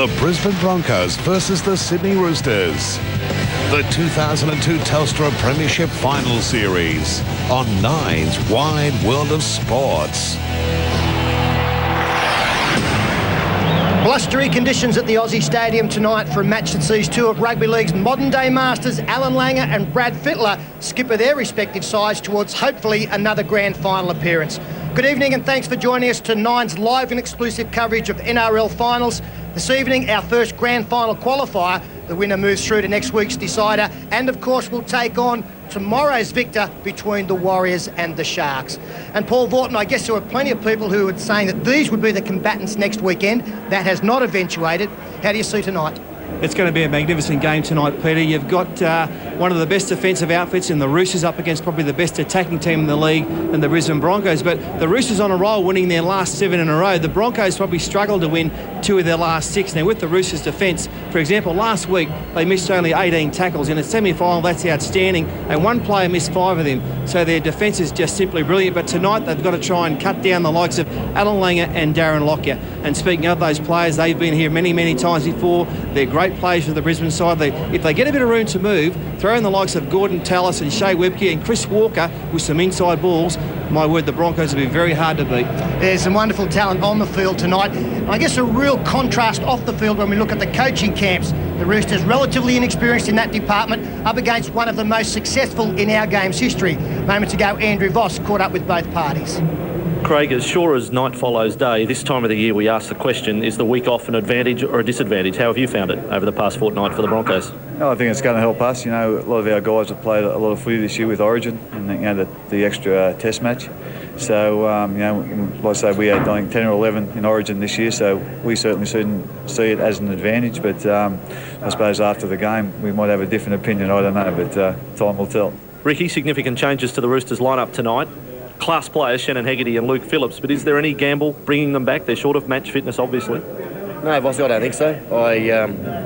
the Brisbane Broncos versus the Sydney Roosters. The 2002 Telstra Premiership Final Series on Nine's Wide World of Sports. Blustery conditions at the Aussie Stadium tonight for a match that sees two of rugby league's modern-day masters, Alan Langer and Brad Fittler, skipper their respective sides towards hopefully another grand final appearance. Good evening and thanks for joining us to Nine's live and exclusive coverage of NRL finals. This evening, our first grand final qualifier. The winner moves through to next week's decider and, of course, will take on tomorrow's victor between the Warriors and the Sharks. And Paul Vorton, I guess there were plenty of people who were saying that these would be the combatants next weekend. That has not eventuated. How do you see tonight? It's going to be a magnificent game tonight, Peter. You've got one of the best defensive outfits in the Roosters up against probably the best attacking team in the league and the Brisbane Broncos. But the Roosters on a roll, winning their last 7 in a row. The Broncos probably struggled to win 2 of their last 6. Now, with the Roosters' defence, for example, last week they missed only 18 tackles. In a semi-final, that's outstanding. And one player missed 5 of them. So their defence is just simply brilliant. But tonight they've got to try and cut down the likes of Alan Langer and Darren Lockyer. And speaking of those players, they've been here many, many times before. They're great players for the Brisbane side. If they get a bit of room to move, throw in the likes of Gordon Tallis and Shea Webke and Chris Walker with some inside balls, my word, the Broncos will be very hard to beat. There's some wonderful talent on the field tonight. I guess a real contrast off the field when we look at the coaching camps. The Roosters relatively inexperienced in that department, up against one of the most successful in our game's history. Moments ago, Andrew Voss caught up with both parties. Craig, as sure as night follows day, this time of the year we ask the question, is the week off an advantage or a disadvantage? How have you found it over the past fortnight for the Broncos? No, I think it's going to help us. You know, a lot of our guys have played a lot of footy this year with Origin and, you know, the extra test match. So, you know, like I say, we had, I think, 10 or 11 in Origin this year, so we certainly see it as an advantage. But I suppose after the game we might have a different opinion, I don't know, but time will tell. Ricky, significant changes to the Roosters lineup tonight. Class players, Shannon Hegarty and Luke Phillips, but is there any gamble bringing them back? They're short of match fitness, obviously. No, Vossi, I don't think so.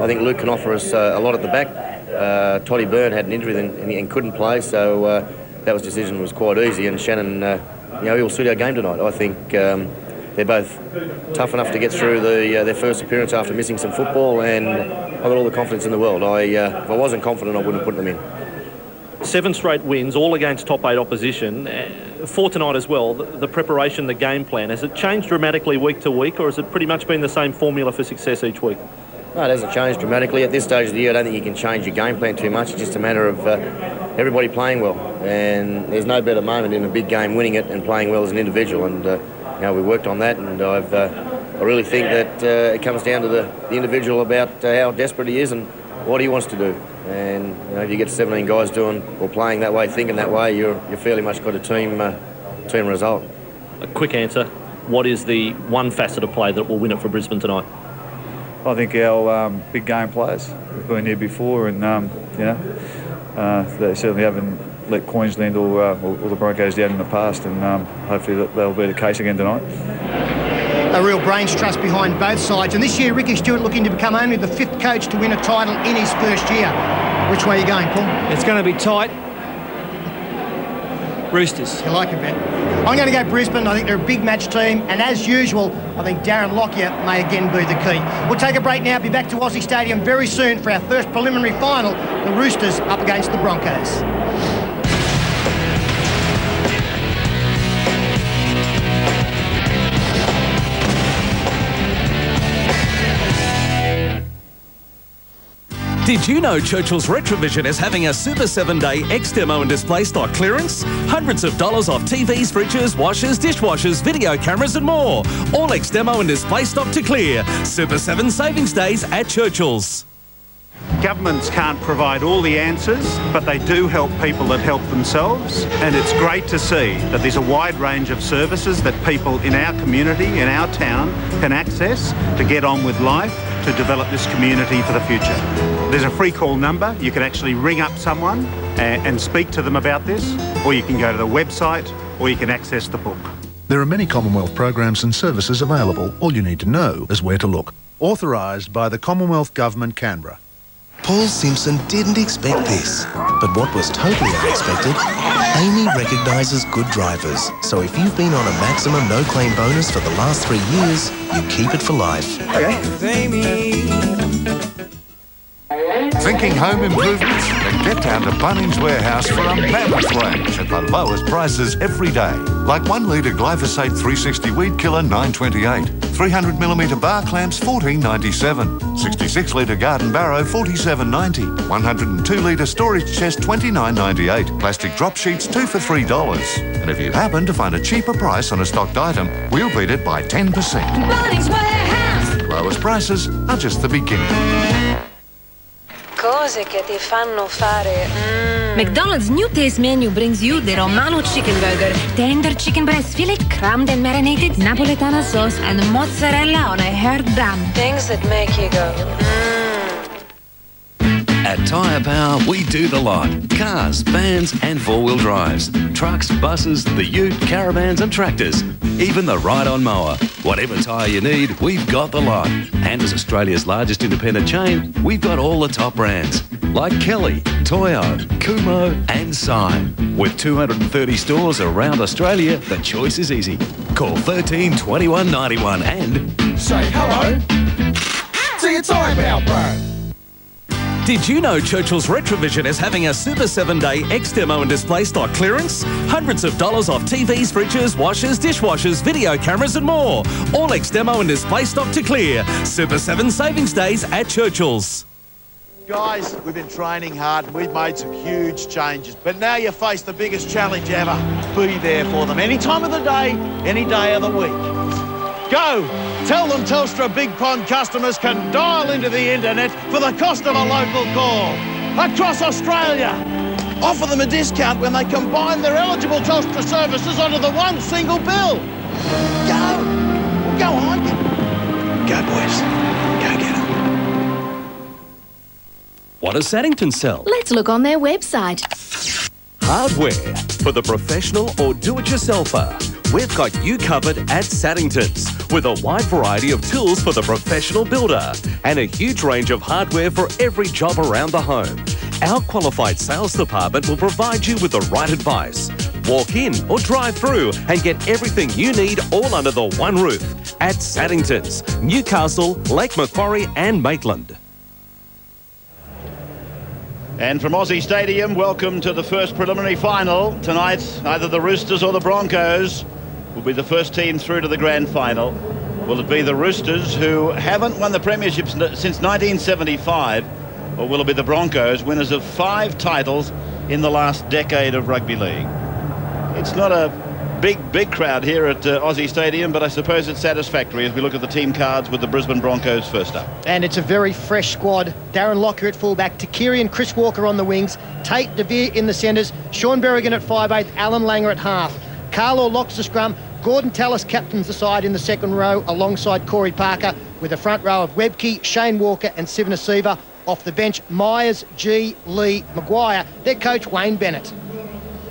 I think Luke can offer us a lot at the back. Toddy Byrne had an injury and couldn't play, so that decision was quite easy. And Shannon, you know, he will suit our game tonight. I think they're both tough enough to get through their first appearance after missing some football, and I've got all the confidence in the world. If I wasn't confident, I wouldn't have put them in. 7 straight wins, all against top 8 opposition. For tonight as well, the preparation, the game plan, has it changed dramatically week to week, or has it pretty much been the same formula for success each week? No, it hasn't changed dramatically. At this stage of the year, I don't think you can change your game plan too much. It's just a matter of everybody playing well. And there's no better moment in a big game winning it and playing well as an individual. And you know, we worked on that, and I really think that it comes down to the individual about how desperate he is and what he wants to do. And you know, if you get 17 guys doing or playing that way, thinking that way, you're fairly much got a team result. A quick answer. What is the one facet of play that will win it for Brisbane tonight? I think our big game players. We've been here before, and you know, they certainly haven't let Queensland or the Broncos down in the past, and hopefully that'll be the case again tonight. A real brains trust behind both sides. And this year, Ricky Stewart looking to become only the 5th coach to win a title in his first year. Which way are you going, Paul? It's going to be tight. Roosters. You like it, Ben? I'm going to go Brisbane. I think they're a big match team. And as usual, I think Darren Lockyer may again be the key. We'll take a break now. Be back to Aussie Stadium very soon for our first preliminary final. The Roosters up against the Broncos. Did you know Churchill's Retrovision is having a Super 7-day X-Demo and display stock clearance? Hundreds of dollars off TVs, fridges, washers, dishwashers, video cameras and more. All X-Demo and display stock to clear. Super 7 savings days at Churchill's. Governments can't provide all the answers, but they do help people that help themselves. And it's great to see that there's a wide range of services that people in our community, in our town, can access to get on with life, to develop this community for the future. There's a free call number. You can actually ring up someone and speak to them about this, or you can go to the website, or you can access the book. There are many Commonwealth programs and services available. All you need to know is where to look. Authorised by the Commonwealth Government, Canberra. Paul Simpson didn't expect this. But what was totally unexpected, Amy recognises good drivers. So if you've been on a maximum no-claim bonus for the last 3 years, you keep it for life. Thinking home improvements? Then get down to Bunnings Warehouse for a mammoth range at the lowest prices every day. Like 1 litre glyphosate 360 weed killer $9.28, 300mm bar clamps $14.97, 66 litre garden barrow $47.90, 102 litre storage chest $29.98, plastic drop sheets 2 for $3. And if you happen to find a cheaper price on a stocked item, we'll beat it by 10%. Bunnings Warehouse! Lowest prices are just the beginning. Cose che ti fanno fare. McDonald's new taste menu brings you the Romano chicken burger, tender chicken breast fillet, crammed and marinated Napoletana sauce, and mozzarella on a hard bun. Things that make you go. At Tyre Power, we do the lot. Cars, vans and four-wheel drives. Trucks, buses, the ute, caravans and tractors. Even the ride-on mower. Whatever tyre you need, we've got the lot. And as Australia's largest independent chain, we've got all the top brands. Like Kelly, Toyo, Kumo and Syme. With 230 stores around Australia, the choice is easy. Call 13 21 91 and... say hello to your Tyre Power bro. Did you know Churchill's Retrovision is having a Super 7-day X-Demo and Display Stock clearance? Hundreds of dollars off TVs, fridges, washers, dishwashers, video cameras and more. All X-Demo and Display Stock to clear. Super 7 savings days at Churchill's. Guys, we've been training hard and we've made some huge changes. But now you face the biggest challenge ever. Be there for them any time of the day, any day of the week. Go! Tell them Telstra Big Pond customers can dial into the internet for the cost of a local call. Across Australia. Offer them a discount when they combine their eligible Telstra services onto the one single bill. Go! Go on. Go, boys. Go get them. What does Saddington sell? Let's look on their website. Hardware for the professional or do-it-yourselfer. We've got you covered at Saddington's with a wide variety of tools for the professional builder and a huge range of hardware for every job around the home. Our qualified sales department will provide you with the right advice. Walk in or drive through and get everything you need all under the one roof at Saddington's, Newcastle, Lake Macquarie and Maitland. And from Aussie Stadium, welcome to the first preliminary final. Tonight, either the Roosters or the Broncos will be the first team through to the grand final. Will it be the Roosters, who haven't won the premiership since 1975, or will it be the Broncos, winners of 5 titles in the last decade of rugby league? It's not a big crowd here at Aussie Stadium, but I suppose it's satisfactory as we look at the team cards with the Brisbane Broncos first up. And it's a very fresh squad. Darren Lockyer at fullback, Takiri and Chris Walker on the wings, Tate DeVere in the centres, Sean Berrigan at 5'8", Alan Langer at half. Carlo locks the scrum, Gordon Tallis captains the side in the second row alongside Corey Parker, with a front row of Webke, Shane Walker and Sivana Siva. Off the bench, Myers, G, Lee, Maguire, their coach Wayne Bennett.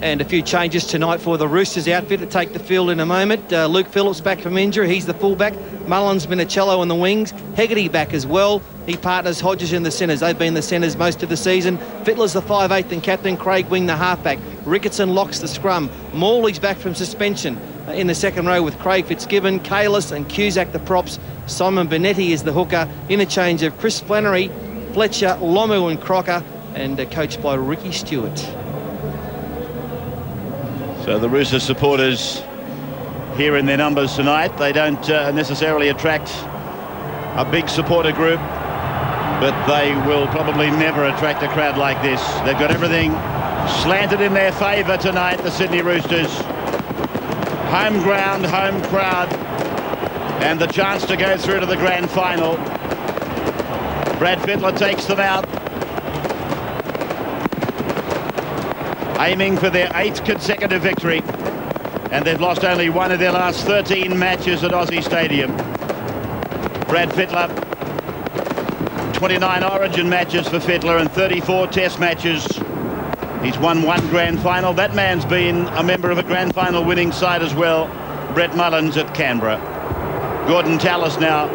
And a few changes tonight for the Roosters outfit to take the field in a moment. Luke Phillips back from injury. He's the fullback. Mullins, Minicello on the wings. Hegarty back as well. He partners Hodges in the centres. They've been the centres most of the season. Fittler's the 5'8" and captain. Craig Wing the halfback. Ricketson locks the scrum. Morley's back from suspension in the second row with Craig Fitzgibbon, Kalis and Cusack the props. Simon Benetti is the hooker. Interchange of Chris Flannery, Fletcher, Lomu and Crocker, and coached by Ricky Stewart. So the Roosters supporters here in their numbers tonight. They don't necessarily attract a big supporter group, but they will probably never attract a crowd like this. They've got everything slanted in their favour tonight, the Sydney Roosters. Home ground, home crowd, and the chance to go through to the grand final. Brad Fittler takes them out, aiming for their 8th consecutive victory, and they've lost only one of their last 13 matches at Aussie Stadium. Brad Fittler, 29 Origin matches for Fittler and 34 Test matches. He's won 1 grand final. That man's been a member of a grand final winning side as well, Brett Mullins at Canberra. Gordon Tallis now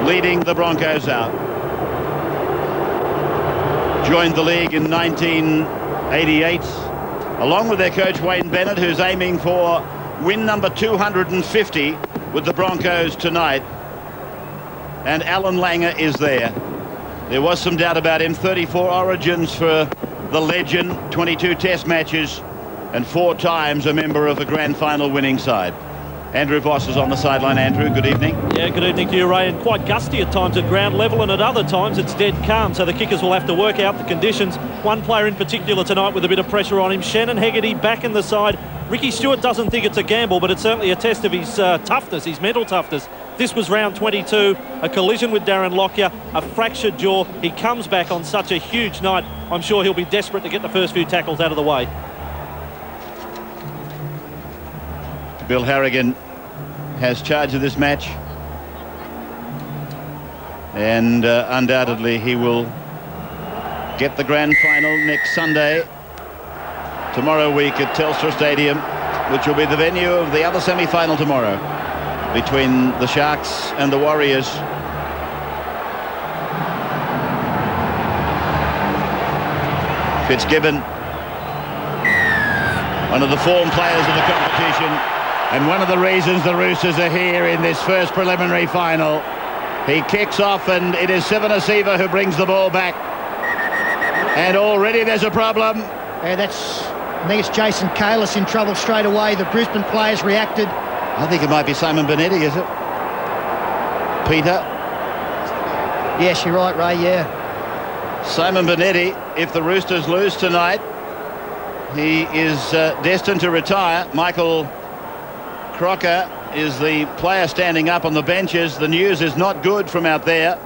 leading the Broncos out. Joined the league in 19 88, along with their coach Wayne Bennett, who's aiming for win number 250 with the Broncos tonight. And Alan Langer is there. There was some doubt about him. 34 origins for the legend, 22 test matches, and 4 times a member of a grand final winning side. Andrew Voss is on the sideline. Andrew, good evening. Yeah, good evening to you, Ray. And quite gusty at times at ground level, and at other times it's dead calm, so the kickers will have to work out the conditions. One player in particular tonight with a bit of pressure on him, Shannon Hegarty, back in the side. Ricky Stewart doesn't think it's a gamble, but it's certainly a test of his toughness, his mental toughness. This was round 22, a collision with Darren Lockyer, a fractured jaw. He comes back on such a huge night. I'm sure he'll be desperate to get the first few tackles out of the way. Bill Harrigan has charge of this match, and undoubtedly he will get the grand final next Sunday, tomorrow week at Telstra Stadium, which will be the venue of the other semi-final tomorrow between the Sharks and the Warriors. Fitzgibbon, one of the form players of the competition, and one of the reasons the Roosters are here in this first preliminary final. He kicks off, and it is Seven Asiva who brings the ball back. And already there's a problem. Yeah, I think it's Jason Kalis in trouble straight away. The Brisbane players reacted. I think it might be Simon Benetti, is it? Peter? Yes, you're right, Ray, yeah. Simon Benetti, if the Roosters lose tonight, he is destined to retire. Michael Crocker is the player standing up on the benches. The news is not good from out there.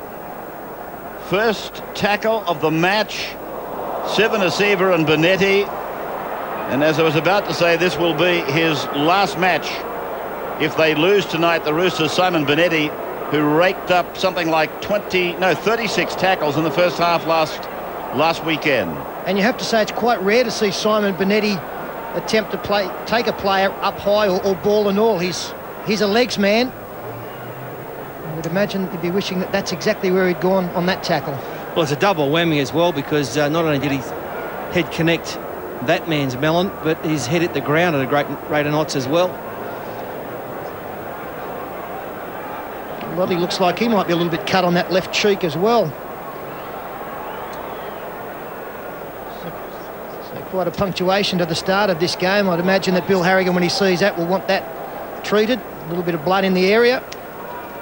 First tackle of the match, Seven Asiva and Benetti. And as I was about to say, this will be his last match. If they lose tonight, the Roosters, Simon Benetti, who raked up something like 36 tackles in the first half last weekend. And you have to say it's quite rare to see Simon Benetti attempt to take a player up high or ball and all. He's a legs man. I would imagine he'd be wishing that that's exactly where he'd gone on that tackle. Well, it's a double whammy as well, because not only did his head connect that man's melon, but his head hit the ground at a great rate of knots as well. Well, he looks like he might be a little bit cut on that left cheek as well. So quite a punctuation to the start of this game. I'd imagine that Bill Harrigan, when he sees that, will want that treated. A little bit of blood in the area.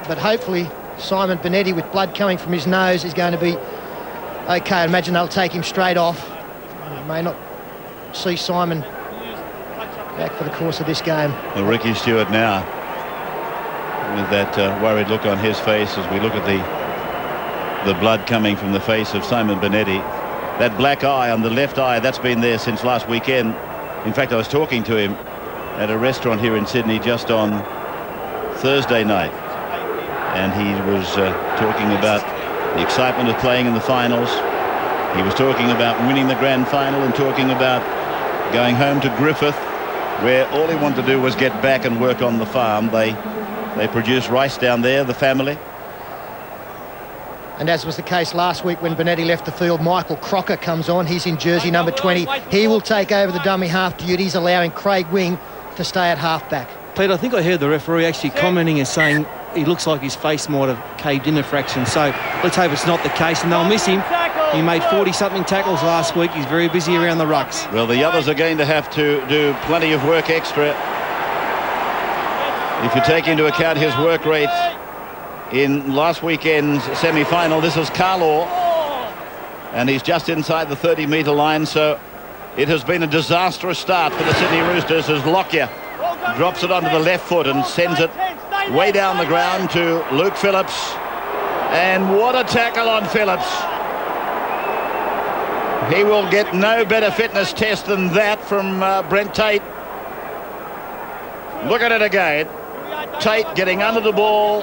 But hopefully Simon Benetti, with blood coming from his nose, is going to be okay. I imagine they'll take him straight off. You may not see Simon back for the course of this game. Well, Ricky Stewart now, with that worried look on his face as we look at the blood coming from the face of Simon Benetti. That black eye on the left eye, that's been there since last weekend. In fact, I was talking to him at a restaurant here in Sydney just on Thursday night, and he was talking about the excitement of playing in the finals. He was talking about winning the grand final and talking about going home to Griffith, where all he wanted to do was get back and work on the farm. They produce rice down there, the family. And as was the case last week when Benetti left the field, Michael Crocker comes on. He's in jersey number 20. He will take over the dummy half duties, allowing Craig Wing to stay at halfback. Pete, I think I heard the referee actually commenting and saying he looks like his face might have caved in a fraction. So let's hope it's not the case, and they'll miss him. He made 40-something tackles last week. He's very busy around the rucks. Well, the others are going to have to do plenty of work extra. If you take into account his work rate in last weekend's semi-final, this is Carlaw, and he's just inside the 30-metre line, so it has been a disastrous start for the Sydney Roosters as Lockyer drops it onto the left foot and sends it way down the ground to Luke Phillips. And what a tackle on Phillips. He will get no better fitness test than that from Brent Tate. Look at it again. Tate getting under the ball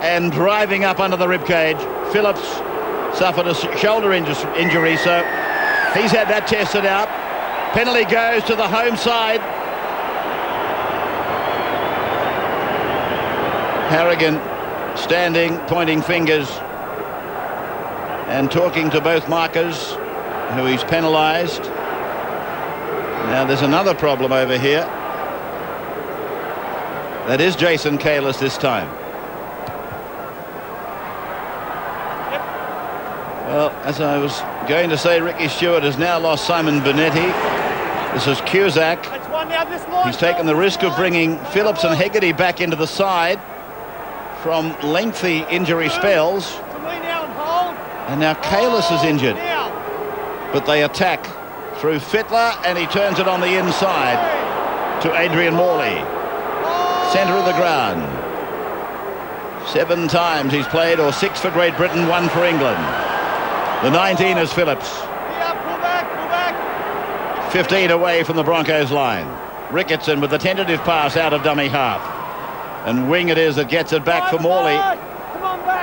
and driving up under the ribcage. Phillips suffered a shoulder injury, so he's had that tested out. Penalty goes to the home side. Harrigan standing, pointing fingers and talking to both markers, who he's penalised. Now there's another problem over here. That is Jason Kalis this time. Well, as I was going to say, Ricky Stewart has now lost Simon Bonetti. This is Cusack. He's taken the risk of bringing Phillips and Hegarty back into the side from lengthy injury spells. And now Kalis is injured. But they attack through Fittler, and he turns it on the inside to Adrian Morley. Centre of the ground. 7 times he's played, or 6 for Great Britain, 1 for England. The 19 is Phillips. 15 away from the Broncos line. Ricketson with the tentative pass out of dummy half. And Wing it is that gets it back for Morley,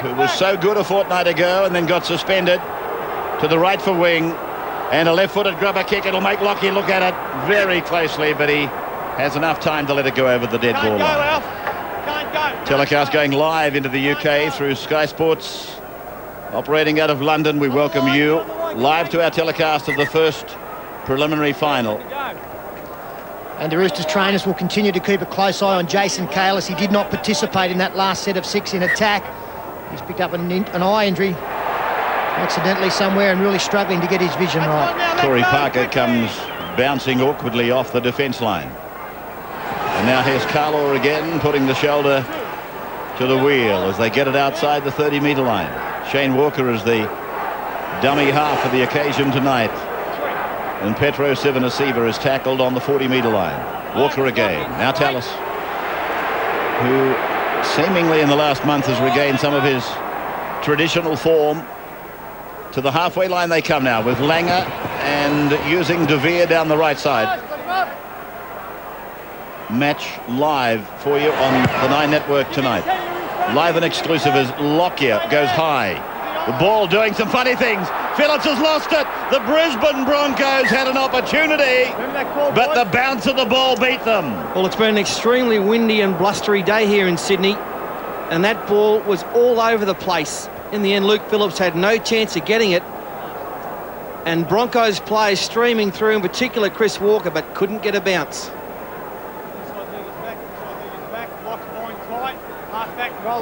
who was so good a fortnight ago and then got suspended. To the right for Wing. And a left-footed grubber kick. It'll make Lockie look at it very closely, but he has enough time to let it go over the dead ball line. Telecast going live into the UK through Sky Sports. Operating out of London, we welcome you live to our telecast of the first preliminary final. And the Roosters trainers will continue to keep a close eye on Jason Kalis. He did not participate in that last set of 6 in attack. He's picked up an eye injury accidentally somewhere and really struggling to get his vision right. Corey Parker comes bouncing awkwardly off the defence line. And now here's Carlaw again, putting the shoulder to the wheel as they get it outside the 30-metre line. Shane Walker is the dummy half for the occasion tonight. And Petro Sivanasiva is tackled on the 40-metre line. Walker again. Now Tallis, who seemingly in the last month has regained some of his traditional form. To the halfway line they come now with Langer and using De Vere down the right side. Match live for you on the 9 Network tonight. Live and exclusive as Lockyer goes high. The ball doing some funny things. Phillips has lost it. The Brisbane Broncos had an opportunity, but the bounce of the ball beat them. Well, it's been an extremely windy and blustery day here in Sydney, and that ball was all over the place. In the end, Luke Phillips had no chance of getting it, and Broncos players streaming through, in particular Chris Walker, but couldn't get a bounce.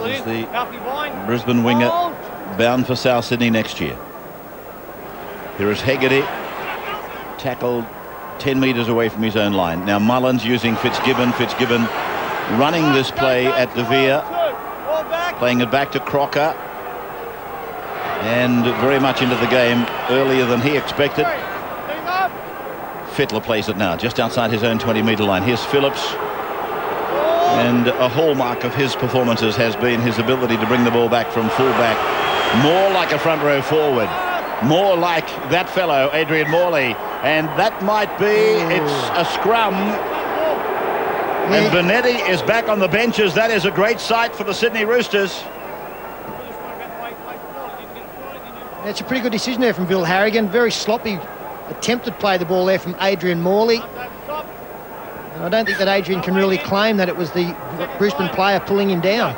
Is the Brisbane winger bound for South Sydney next year. Here is Hegarty, tackled 10 metres away from his own line. Now Mullins using Fitzgibbon. Fitzgibbon running this play at De Vere, playing it back to Crocker, and very much into the game earlier than he expected. Fittler plays it now just outside his own 20-metre line. Here's Phillips. And a hallmark of his performances has been his ability to bring the ball back from fullback, more like a front row forward, more like that fellow Adrian Morley, and that might be it's a scrum. And Bonetti is back on the benches. That is a great sight for the Sydney Roosters. That's a pretty good decision there from Bill Harrigan. Very sloppy attempt to play the ball there from Adrian Morley. And I don't think that Adrian can really claim that it was the Brisbane player pulling him down.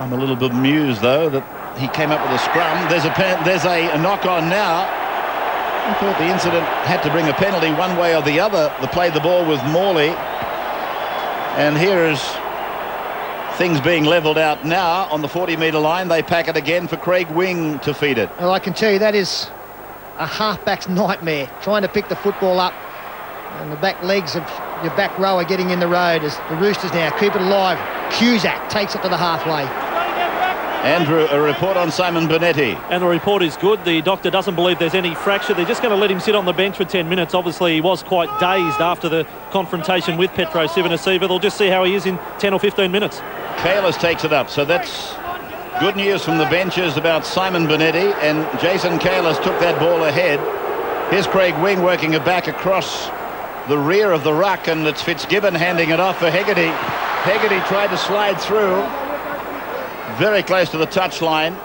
I'm a little bit amused, though, that he came up with a scrum. There's a knock-on now. I thought the incident had to bring a penalty one way or the other. They played the ball with Morley. And here is things being levelled out now on the 40-metre line. They pack it again for Craig Wing to feed it. Well, I can tell you that is a halfback's nightmare, trying to pick the football up. And the back legs of your back row are getting in the road as the Roosters now keep it alive. Cusack takes it to the halfway. Andrew, a report on Simon Bonetti. And the report is good. The doctor doesn't believe there's any fracture. They're just going to let him sit on the bench for 10 minutes. Obviously, he was quite dazed after the confrontation with Petro Sivanasiva. They'll just see how he is in 10 or 15 minutes. Kalis takes it up, so that's good news from the benches about Simon Bonetti, and Jason Kalis took that ball ahead. Here's Craig Wing working it back across the rear of the ruck, and it's Fitzgibbon handing it off for Hegarty. Hegarty tried to slide through, very close to the touchline.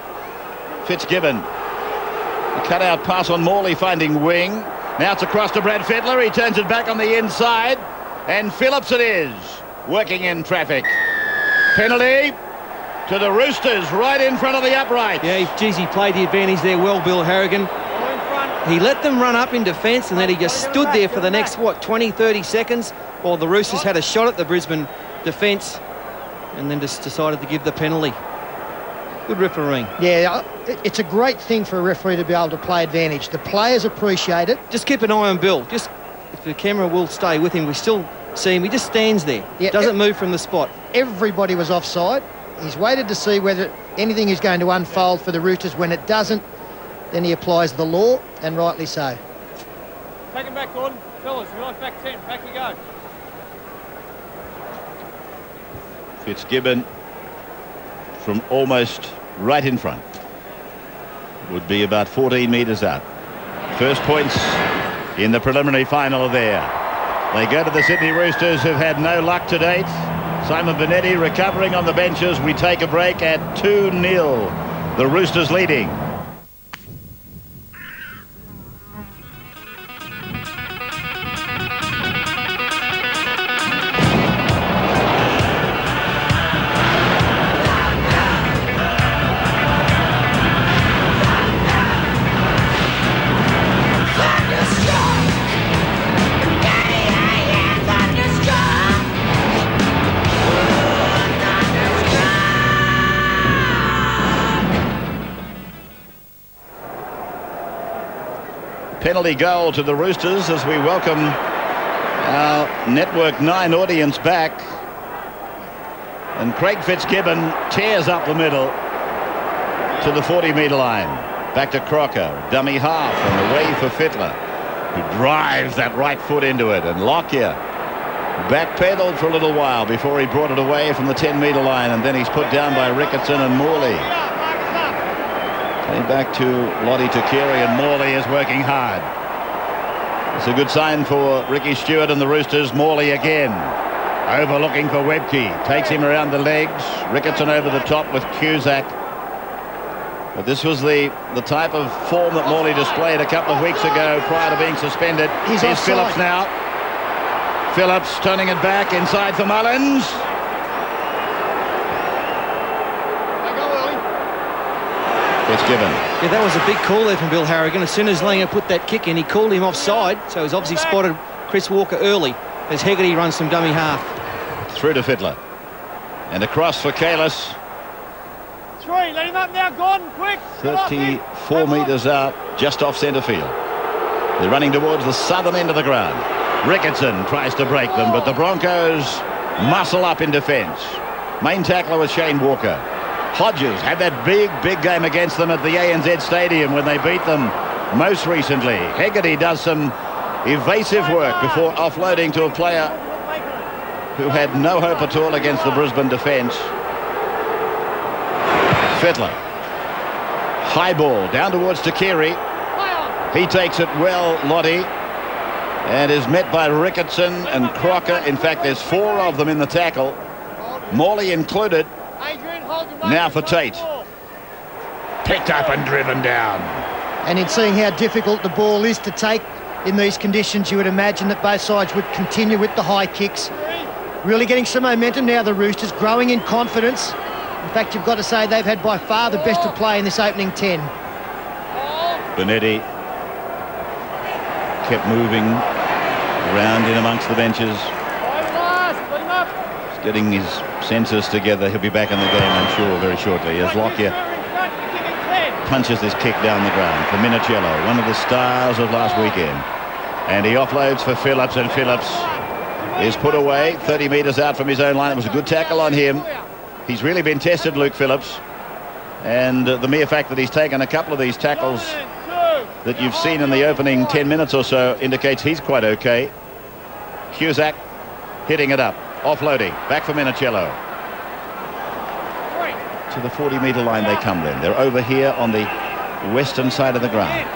Fitzgibbon. The cutout pass on Morley finding Wing. Now it's across to Brad Fittler. He turns it back on the inside, and Phillips it is, working in traffic. Penalty to the Roosters, right in front of the upright. Yeah, geez, he played the advantage there well, Bill Harrigan. He let them run up in defence, and then he just stood there for the next, 20, 30 seconds while the Roosters had a shot at the Brisbane defence and then just decided to give the penalty. Good refereeing. Yeah, it's a great thing for a referee to be able to play advantage. The players appreciate it. Just keep an eye on Bill. Just, if the camera will stay with him, we still see him. He just stands there. Yeah, doesn't move from the spot. Everybody was offside. He's waited to see whether anything is going to unfold for the Roosters. When it doesn't, then he applies the law, and rightly so. Take him back, Gordon. Fellas, you're on back 10. Back you go. Fitzgibbon from almost right in front. Would be about 14 metres out. First points in the preliminary final are there. They go to the Sydney Roosters, who've had no luck to date. Simon Benetti recovering on the benches. We take a break at 2-0. The Roosters leading. Penalty goal to the Roosters as we welcome our Network 9 audience back. And Craig Fitzgibbon tears up the middle to the 40-metre line. Back to Crocker, dummy half, and away for Fittler, who drives that right foot into it. And Lockyer backpedaled for a little while before he brought it away from the 10-metre line, and then he's put down by Ricketson and Morley. Back to Lottie Takiri, and Morley is working hard. It's a good sign for Ricky Stewart and the Roosters. Morley again, overlooking for Webke, takes him around the legs. Ricketson over the top with Cusack. But this was the type of form that Morley displayed a couple of weeks ago prior to being suspended. Here's Phillips now. Phillips turning it back inside for Mullins. Fitzgibbon. Yeah, that was a big call there from Bill Harrigan. As soon as Langer put that kick in, he called him offside, so he's obviously spotted Chris Walker early as Hegarty runs some dummy half. Through to Fittler. And across for Kalis. 3, let him up now, Gordon, quick. 34 metres out, just off centre field. They're running towards the southern end of the ground. Ricketson tries to break them, but the Broncos muscle up in defence. Main tackler was Shane Walker. Hodges had that big game against them at the ANZ Stadium when they beat them most recently. Hegarty does some evasive work before offloading to a player who had no hope at all against the Brisbane defence. Fittler. High ball down towards Takiri. He takes it well, Lottie, and is met by Ricketson and Crocker. In fact, there's 4 of them in the tackle, Morley included. Now for Tate. Picked up and driven down. And in seeing how difficult the ball is to take in these conditions, you would imagine that both sides would continue with the high kicks. Really getting some momentum now, the Roosters, growing in confidence. In fact, you've got to say they've had by far the best of play in this opening 10. Benetti kept moving around in amongst the benches. He's getting his senses together. He'll be back in the game, I'm sure, very shortly, as Lockyer punches this kick down the ground for Minicello, one of the stars of last weekend. And he offloads for Phillips, and Phillips is put away 30 metres out from his own line. It was a good tackle on him. He's really been tested, Luke Phillips. And the mere fact that he's taken a couple of these tackles that you've seen in the opening 10 minutes or so indicates he's quite okay. Cusack hitting it up. Offloading, back for Minicello. To the 40-metre line they come then. They're over here on the western side of the ground.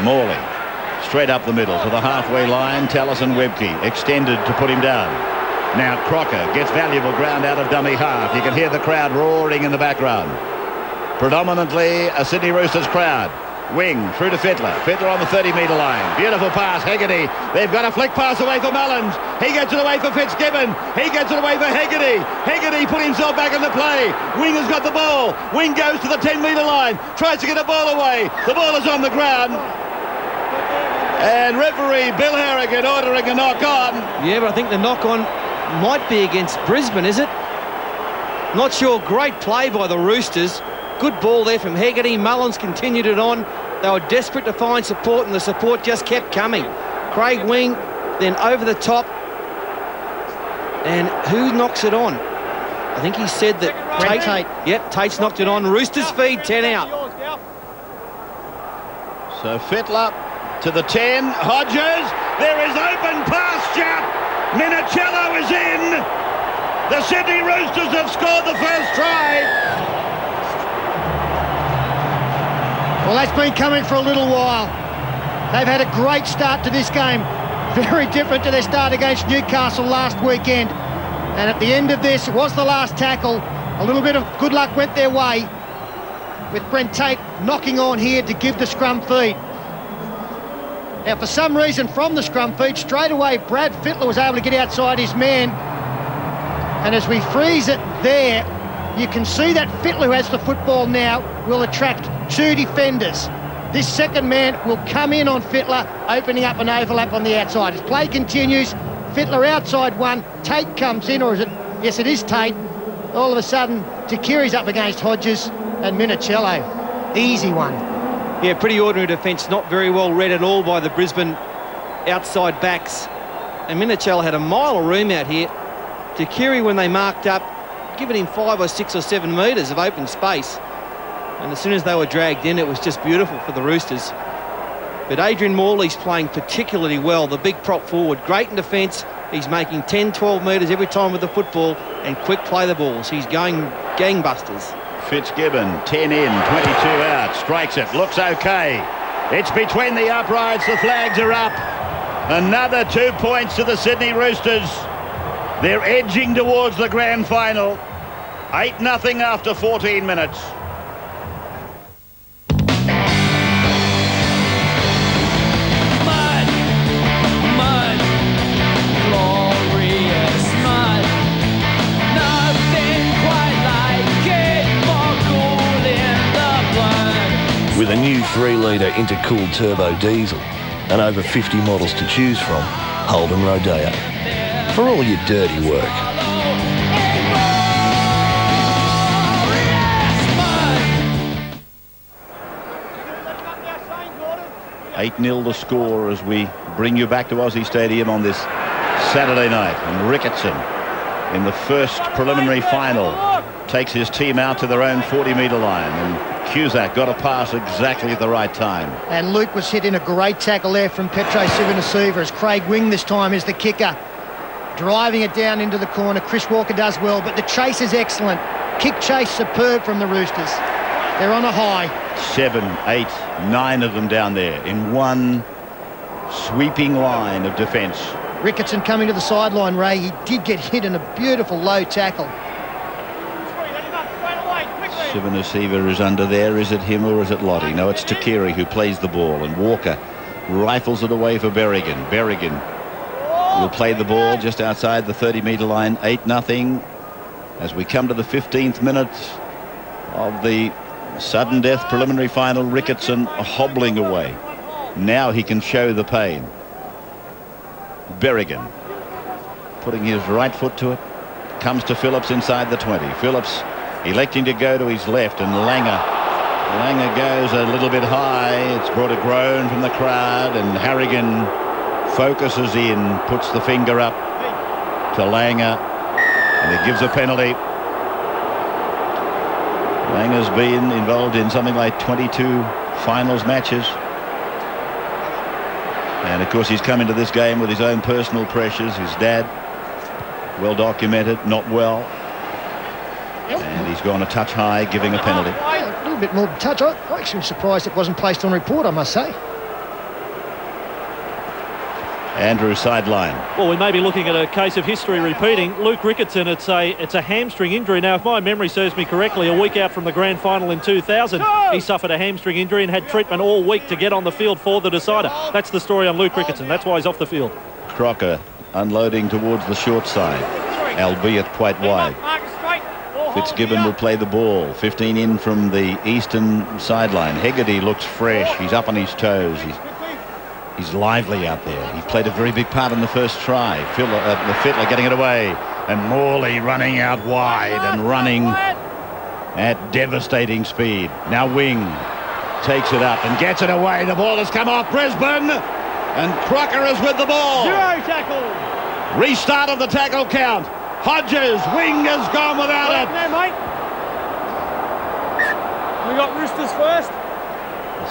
Morley, straight up the middle to the halfway line. Tallis and Webke extended to put him down. Now Crocker gets valuable ground out of dummy half. You can hear the crowd roaring in the background. Predominantly a Sydney Roosters crowd. Wing through to Fittler. Fittler on the 30-metre line. Beautiful pass, Hegarty. They've got a flick pass away for Mullins. He gets it away for Fitzgibbon. He gets it away for Hegarty. Hegarty put himself back in the play. Wing has got the ball. Wing goes to the 10-metre line. Tries to get the ball away. The ball is on the ground. And referee Bill Harrigan ordering a knock-on. Yeah, but I think the knock-on might be against Brisbane, is it? Not sure. Great play by the Roosters. Good ball there from Hegarty. Mullins continued it on. They were desperate to find support, and the support just kept coming. Craig Wing, then over the top. And who knocks it on? I think he said that Tate. Yep, Tate's knocked it on. Roosters feed 10 out. So Fittler to the 10. Hodges. There is open pasture. Minicello is in. The Sydney Roosters have scored the first try. Well, that's been coming for a little while. They've had a great start to this game. Very different to their start against Newcastle last weekend. And at the end of this, it was the last tackle. A little bit of good luck went their way, with Brent Tate knocking on here to give the scrum feed. Now, for some reason, from the scrum feed, straight away, Brad Fittler was able to get outside his man. And as we freeze it there, you can see that Fittler, who has the football now, will attract two defenders. This second man will come in on Fittler, opening up an overlap on the outside. As play continues, Fittler outside one, Tate comes in, or is it? Yes, it is Tate. All of a sudden, Takiri's up against Hodges and Minicello. Easy one. Yeah, pretty ordinary defence, not very well read at all by the Brisbane outside backs. And Minicello had a mile of room out here. Takiri, when they marked up, given him 5 or 6 or 7 metres of open space. And as soon as they were dragged in, it was just beautiful for the Roosters. But Adrian Morley's playing particularly well, the big prop forward. Great in defence. He's making 10, 12 metres every time with the football and quick play the balls. He's going gangbusters. Fitzgibbon, 10 in, 22 out, strikes it, looks okay. It's between the uprights, the flags are up. Another 2 points to the Sydney Roosters. They're edging towards the grand final. 8-0 after 14 minutes. With a new 3-litre intercooled turbo diesel and over 50 models to choose from, Holden Rodeo. For all your dirty work. 8-0 the score as we bring you back to Aussie Stadium on this Saturday night. And Ricketson, in the first preliminary final, takes his team out to their own 40-metre line. And Cusack got a pass exactly at the right time. And Luke was hit in a great tackle there from Petro Sivanasiva, as Craig Wing this time is the kicker. Driving it down into the corner. Chris Walker does well, but the chase is excellent. Kick chase superb from the Roosters. They're on a high. 7, 8, 9 of them down there in one sweeping line of defence. Ricketson coming to the sideline, Ray. He did get hit in a beautiful low tackle. Sivanasiva is under there. Is it him or is it Lottie? No, it's Takiri who plays the ball, and Walker rifles it away for Berrigan. Berrigan will play the ball just outside the 30-metre line. 8-0 as we come to the 15th minute of the sudden death preliminary final. Ricketson hobbling away. Now he can show the pain. Berrigan putting his right foot to it. Comes to Phillips inside the 20. Phillips electing to go to his left, and Langer goes a little bit high. It's brought a groan from the crowd, and Harrigan focuses in, puts the finger up to Langer, and he gives a penalty. Langer's been involved in something like 22 finals matches, and of course he's come into this game with his own personal pressures. His dad, well documented, not well. And he's gone a touch high, giving a penalty. A little bit more touch. I'm actually surprised it wasn't placed on report, I must say. Andrew sideline. Well, we may be looking at a case of history repeating. Luke Ricketson, it's a hamstring injury. Now, if my memory serves me correctly, a week out from the grand final in 2000, he suffered a hamstring injury and had treatment all week to get on the field for the decider. That's the story on Luke Ricketson. That's why he's off the field. Crocker unloading towards the short side, albeit quite wide. Fitzgibbon will play the ball. 15 in from the eastern sideline. Hegarty looks fresh. He's up on his toes. He's lively out there. He played a very big part in the first try. Fittler getting it away. And Morley running out wide and running at devastating speed. Now Wing takes it up and gets it away. The ball has come off Brisbane. And Crocker is with the ball. 0 tackle. Restart of the tackle count. Hodges, Wing has gone without it. There, mate. We got Roosters first.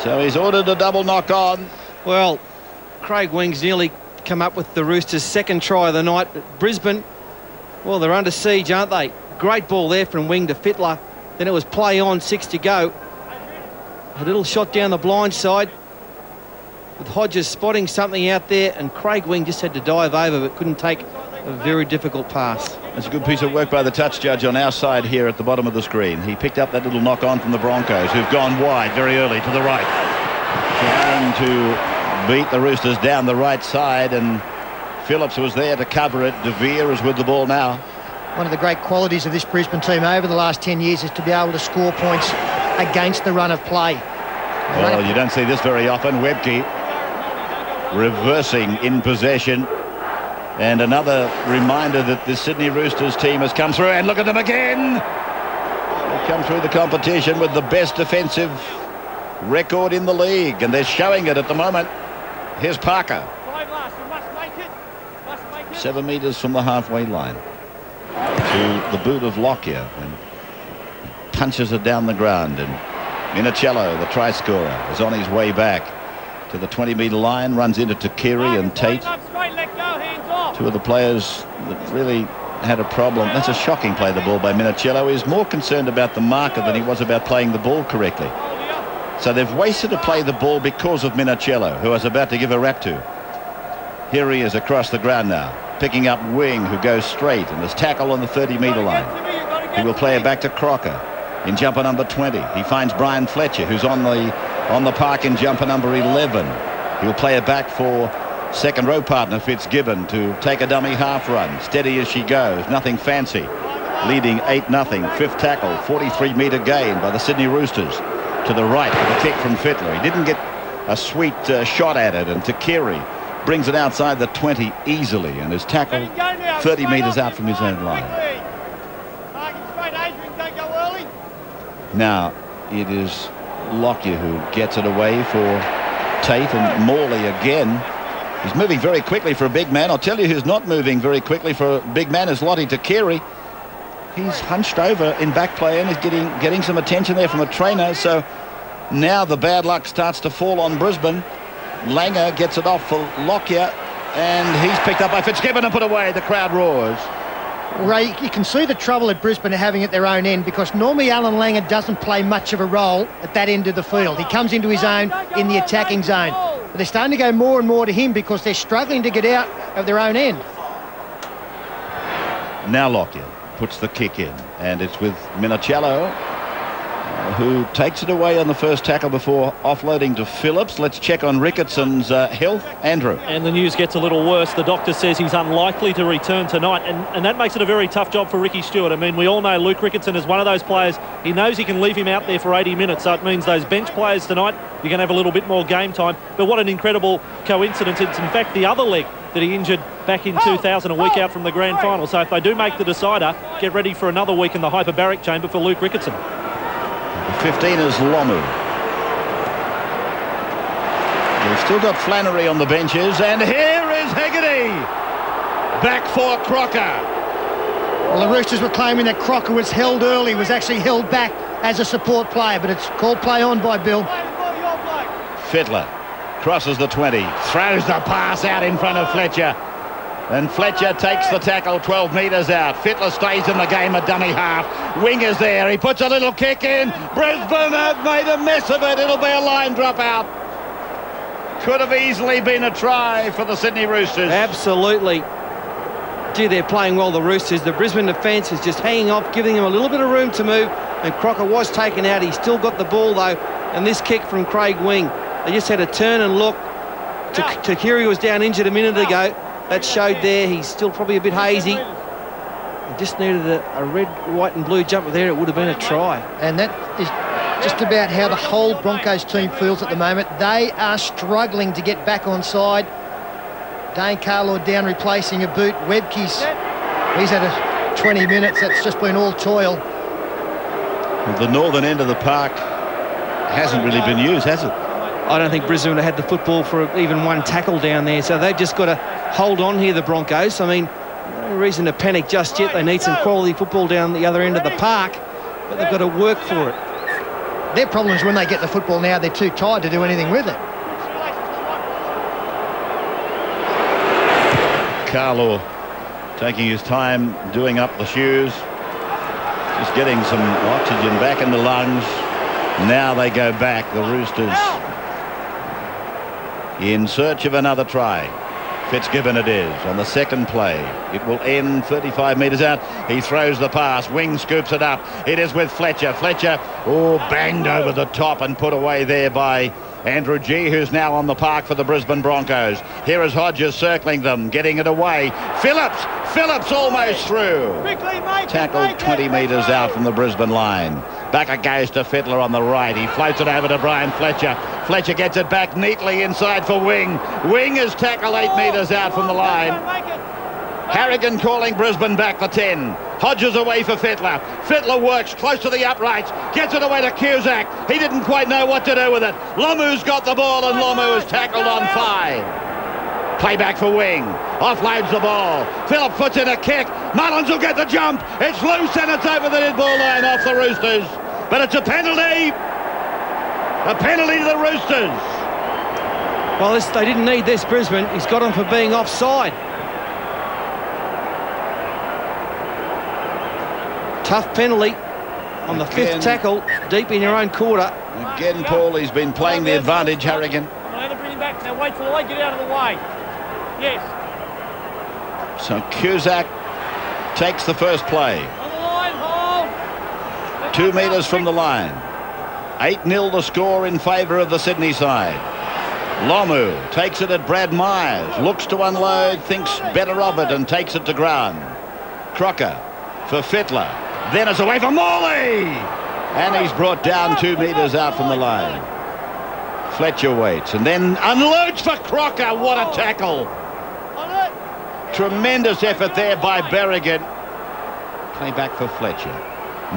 So he's ordered a double knock on. Well, Craig Wing's nearly come up with the Roosters' second try of the night. But Brisbane, well, they're under siege, aren't they? Great ball there from Wing to Fittler. Then it was play on, 6 to go. A little shot down the blind side, with Hodges spotting something out there, and Craig Wing just had to dive over but couldn't take a very difficult pass. It's a good piece of work by the touch judge on our side here at the bottom of the screen. He picked up that little knock on from the Broncos, who've gone wide very early to the right, trying to beat the Roosters down the right side, and Phillips was there to cover it. De Vere is with the ball now. One of the great qualities of this Brisbane team over the last 10 years is to be able to score points against the run of play. Well, you don't see this very often. Webke reversing in possession, and another reminder that the Sydney Roosters team has come through, and look at them again. They've come through the competition with the best defensive record in the league, and they're showing it at the moment. Here's Parker. 7 metres from the halfway line to the boot of Lockyer, and punches it down the ground, and Minicello, the try scorer, is on his way back to the 20-metre line, runs into Takiri and Tate. 2 of the players that really had a problem. That's a shocking play, the ball by Minicello. He's more concerned about the marker than he was about playing the ball correctly. So they've wasted to play the ball because of Minicello, who is about to give a rap to. Here he is across the ground now, picking up Wing, who goes straight and is tackled on the 30-metre line. He will play it back to Crocker in jumper number 20. He finds Brian Fletcher, who's on the park in jumper number 11. He'll play it back for second row partner Fitzgibbon to take a dummy half run. Steady as she goes, nothing fancy. Leading 8-0. Fifth tackle, 43-metre gain by the Sydney Roosters. To the right with a kick from Fittler. He didn't get a sweet shot at it, and Takiri brings it outside the 20 easily and is tackled 30 metres out from his own line. Now it is Lockyer who gets it away for Tate, and Morley again. He's moving very quickly for a big man. I'll tell you who's not moving very quickly for a big man is Lottie Takiri. He's hunched over in back play and is getting some attention there from a trainer. So now the bad luck starts to fall on Brisbane. Langer gets it off for Lockyer, and he's picked up by Fitzgibbon and put away. The crowd roars. Ray, you can see the trouble that Brisbane are having at their own end, because normally Alan Langer doesn't play much of a role at that end of the field. He comes into his own in the attacking zone. But they're starting to go more and more to him because they're struggling to get out of their own end. Now Lockyer puts the kick in, and it's with Minicello, who takes it away on the first tackle before offloading to Phillips. Let's check on Rickettson's health. Andrew. And the news gets a little worse. The doctor says he's unlikely to return tonight, and that makes it a very tough job for Ricky Stewart. I mean, we all know Luke Ricketson is one of those players. He knows he can leave him out there for 80 minutes, so it means those bench players tonight, you're going to have a little bit more game time. But what an incredible coincidence. It's in fact the other leg that he injured back in 2000, a week out from the grand final. So if they do make the decider, get ready for another week in the hyperbaric chamber for Luke Ricketson. 15 is Lomu. We've still got Flannery on the benches, and here is Hegarty. Back for Crocker. Well, the Roosters were claiming that Crocker was held early, was actually held back as a support player, but it's called play on by Bill. Fittler crosses the 20, throws the pass out in front of Fletcher, and Fletcher takes the tackle 12 metres out. Fittler stays in the game, a dummy half. Wing is there, he puts a little kick in. Brisbane have made a mess of it. It'll be a line drop out. Could have easily been a try for the Sydney Roosters. Absolutely. Gee, they're playing well, the Roosters. The Brisbane defence is just hanging off, giving them a little bit of room to move, and Crocker was taken out. He's still got the ball though, and this kick from Craig Wing, they just had to turn and look. Takiri was down injured a minute ago. That showed there. He's still probably a bit hazy. He just needed a red, white and blue jumper there. It would have been a try. And that is just about how the whole Broncos team feels at the moment. They are struggling to get back on side. Dane Carlaw down replacing a boot. Webke's, he's had a 20 minutes. That's just been all toil. The northern end of the park hasn't really been used, has it? I don't think Brisbane had the football for even one tackle down there, so they've just got to hold on here, the Broncos. I mean, no reason to panic just yet. They need some quality football down the other end of the park, but they've got to work for it. Their problem is when they get the football now, they're too tired to do anything with it. Carlaw taking his time doing up the shoes, just getting some oxygen back in the lungs. Now they go back, the Roosters, in search of another try. Fitzgibbon it is on the second play. It will end 35 metres out. He throws the pass. Wing scoops it up. It is with Fletcher. Fletcher, banged over the top and put away there by Andrew G, who's now on the park for the Brisbane Broncos. Here is Hodges circling them, getting it away. Phillips almost through. Tackled 20 metres out from the Brisbane line. Back it goes to Fittler on the right. He floats it over to Brian Fletcher. Fletcher gets it back neatly inside for Wing. Wing is tackled 8 metres out from the line. Harrigan calling Brisbane back the 10. Hodges away for Fittler. Fittler works close to the uprights. Gets it away to Cusack. He didn't quite know what to do with it. Lomu's got the ball and Lomu is tackled on 5. Play back for Wing. Offloads the ball. Phillip puts in a kick. Mullins will get the jump. It's loose and it's over the dead ball line off the Roosters. But it's a penalty. A penalty to the Roosters. Well, they didn't need this, Brisbane. He's got him for being offside. Tough penalty on the fifth tackle, deep in your own quarter. Again, Paul, he's been playing the advantage, Harrigan. Let him bring him back. Now wait till they get out of the way. Yes. So Cusack takes the first play. On the line, hold. 2 metres from the line. 8-0 the score in favour of the Sydney side. Lomu takes it at Brad Myers. Looks to unload, thinks better of it and takes it to ground. Crocker for Fittler. Then it's away from Morley. And he's brought down 2 metres out from the line. Fletcher waits and then unloads for Crocker. What a tackle. Tremendous effort there by Berrigan. Play back for Fletcher.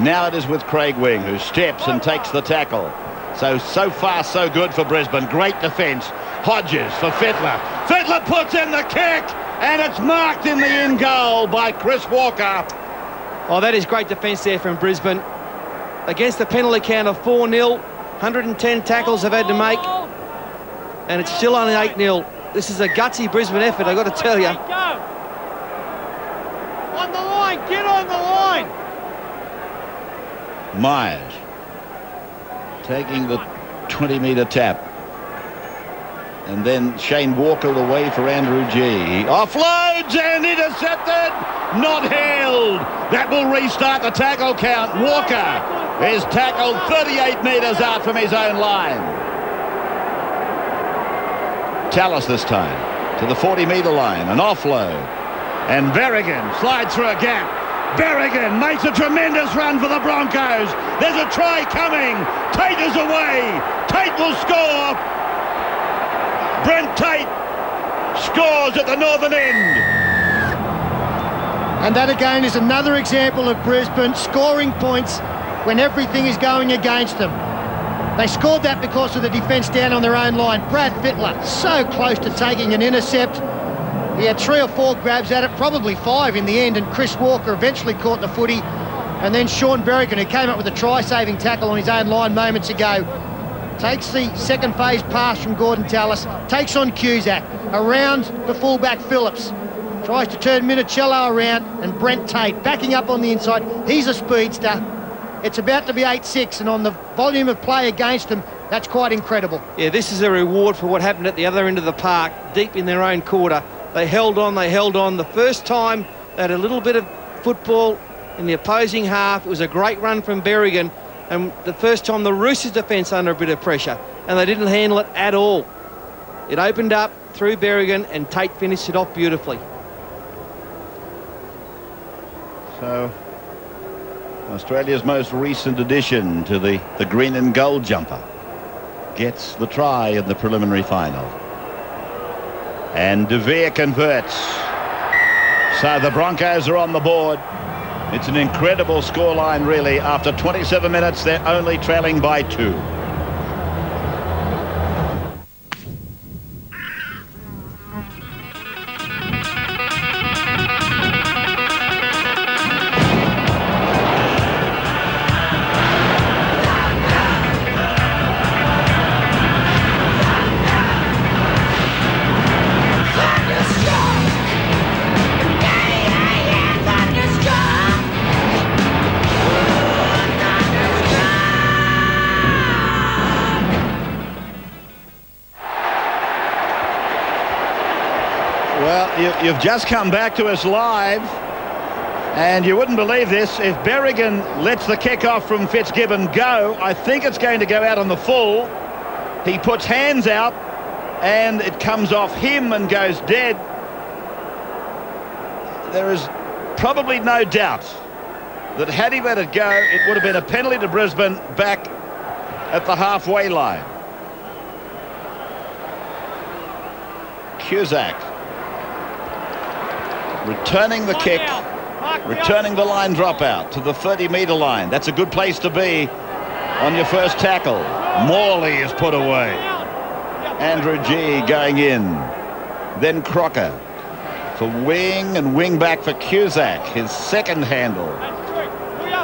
Now it is with Craig Wing, who steps and takes the tackle. So far, so good for Brisbane. Great defence. Hodges for Fittler. Fittler puts in the kick, and it's marked in the end goal by Chris Walker. Oh, that is great defence there from Brisbane. Against the penalty count of 4-0, 110 tackles they've had to make, and it's still only 8-0. This is a gutsy Brisbane effort, I've got to tell you. Go. On the line, get on the line. Myers taking the 20-metre tap. And then Shane Walker away for Andrew G. He offloads and intercepted. Not held. That will restart the tackle count. Walker is tackled 38 metres out from his own line. Tallis this time to the 40-metre line. An offload. And Berrigan slides through a gap. Berrigan makes a tremendous run for the Broncos. There's a try coming. Tate is away. Tate will score. Brent Tate scores at the northern end. And that again is another example of Brisbane scoring points when everything is going against them. They scored that because of the defence down on their own line. Brad Fittler so close to taking an intercept. He had 3 or 4 grabs at it, probably 5 in the end, and Chris Walker eventually caught the footy. And then Sean Berrigan, who came up with a try-saving tackle on his own line moments ago, takes the second phase pass from Gordon Tallis, takes on Cusack, around the fullback Phillips, tries to turn Minicello around, and Brent Tate backing up on the inside. He's a speedster. It's about to be 8-6, and on the volume of play against them, that's quite incredible. Yeah, this is a reward for what happened at the other end of the park, deep in their own quarter. They held on. The first time they had a little bit of football in the opposing half. It was a great run from Berrigan, and the first time the Roosters defence under a bit of pressure, and they didn't handle it at all. It opened up through Berrigan, and Tate finished it off beautifully. So Australia's most recent addition to the green and gold jumper, gets the try in the preliminary final. And De Vere converts. So the Broncos are on the board. It's an incredible scoreline, really. After 27 minutes, they're only trailing by 2. Well, you've just come back to us live, and you wouldn't believe this. If Berrigan lets the kick off from Fitzgibbon go, I think it's going to go out on the full. He puts hands out, and it comes off him and goes dead. There is probably no doubt that had he let it go, it would have been a penalty to Brisbane back at the halfway line. Cusack returning the kick, returning the line dropout to the 30-metre line. That's a good place to be on your first tackle. Morley is put away. Andrew G going in. Then Crocker for wing and wing back for Cusack, his second handle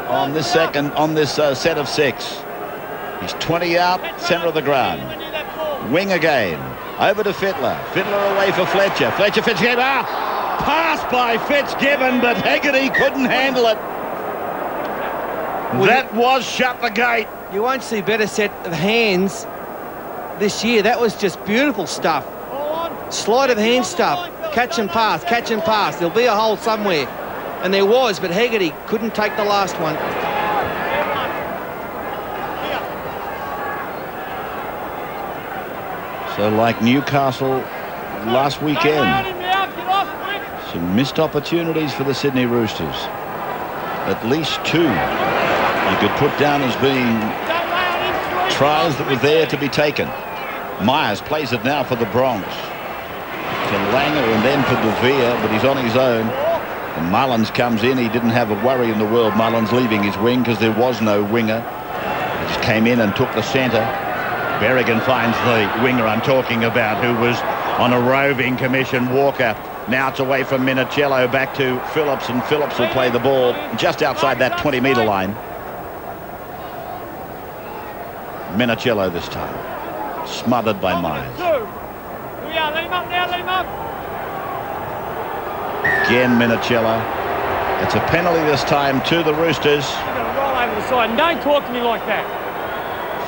on this set of 6. He's 20 out, centre of the ground. Wing again. Over to Fittler. Fittler away for Fletcher. Fletcher, Fitzgibbon. Pass by Fitzgibbon, but Hegarty couldn't handle it. That was shut the gate. You won't see better set of hands this year. That was just beautiful stuff. Sleight of hand stuff. Catch and pass, catch and pass. There'll be a hole somewhere. And there was, but Hegarty couldn't take the last one. So like Newcastle last weekend, some missed opportunities for the Sydney Roosters. At least 2 you could put down as being tries that were there to be taken. Myers plays it now for the Bronx. To Langer and then for De Vere, but he's on his own. And Mullins comes in. He didn't have a worry in the world. Mullins leaving his wing because there was no winger. He just came in and took the centre. Berrigan finds the winger I'm talking about, who was on a roving commission, Walker. Now it's away from Minicello back to Phillips, and Phillips will play the ball just outside that 20-metre line. Minicello this time. Smothered by Myers. Again Minicello. It's a penalty this time to the Roosters. Roll over the side and don't talk to me like that.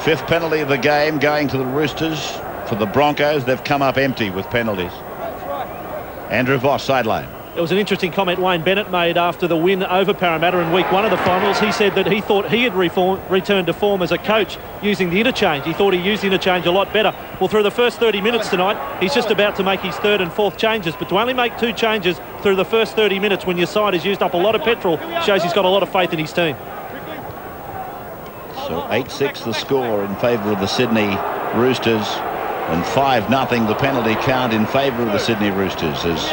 5th penalty of the game going to the Roosters. For the Broncos, they've come up empty with penalties. Andrew Voss, sideline. It was an interesting comment Wayne Bennett made after the win over Parramatta in week 1 of the finals. He said that he thought he had returned to form as a coach using the interchange. He thought he used the interchange a lot better. Well, through the first 30 minutes tonight, he's just about to make his 3rd and 4th changes. But to only make 2 changes through the first 30 minutes when your side has used up a lot of petrol shows he's got a lot of faith in his team. So 8-6 the score in favour of the Sydney Roosters, and 5-0 the penalty count in favour of the Sydney Roosters as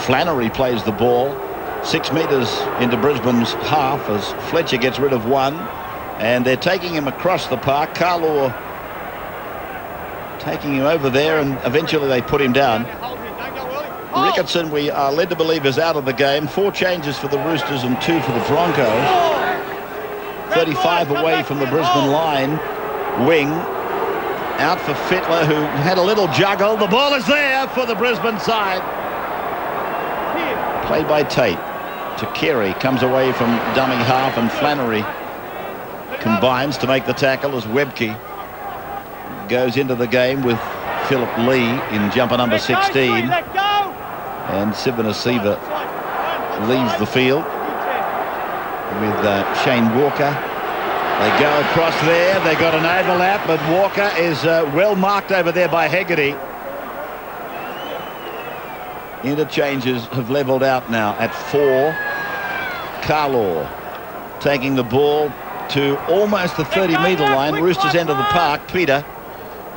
Flannery plays the ball 6 metres into Brisbane's half as Fletcher gets rid of 1, and they're taking him across the park. Carlaw taking him over there, and eventually they put him down. Ricketson, we are led to believe, is out of the game. 4 changes for the Roosters and 2 for the Broncos. 35 away from the Brisbane line. Wing out for Fittler, who had a little juggle. The ball is there for the Brisbane side. Played by Tate to Carey. Comes away from dummy half, and Flannery combines to make the tackle as Webke goes into the game with Philip Lee in jumper number 16. And Sivanasiva leaves the field with Shane Walker. They go across there. They got an overlap, but Walker is well marked over there by Hegarty. Interchanges have levelled out now at 4. Carlaw taking the ball to almost the 30-metre line. Roosters end of the park. Peter.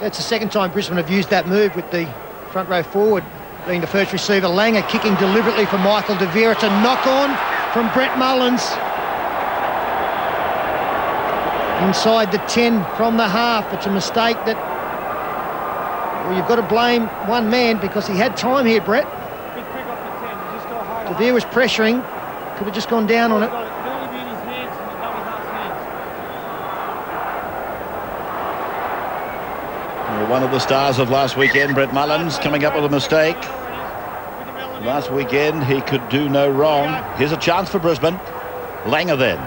That's the second time Brisbane have used that move, with the front row forward being the first receiver. Langer kicking deliberately for Michael De Vere. It's a knock-on from Brett Mullins. Inside the 10 from the half. It's a mistake that, well, you've got to blame one man because he had time here, Brett. De Vere was pressuring. Could have just gone down on it. One of the stars of last weekend, Brett Mullins, coming up with a mistake. Last weekend, he could do no wrong. Here's a chance for Brisbane. Langer then.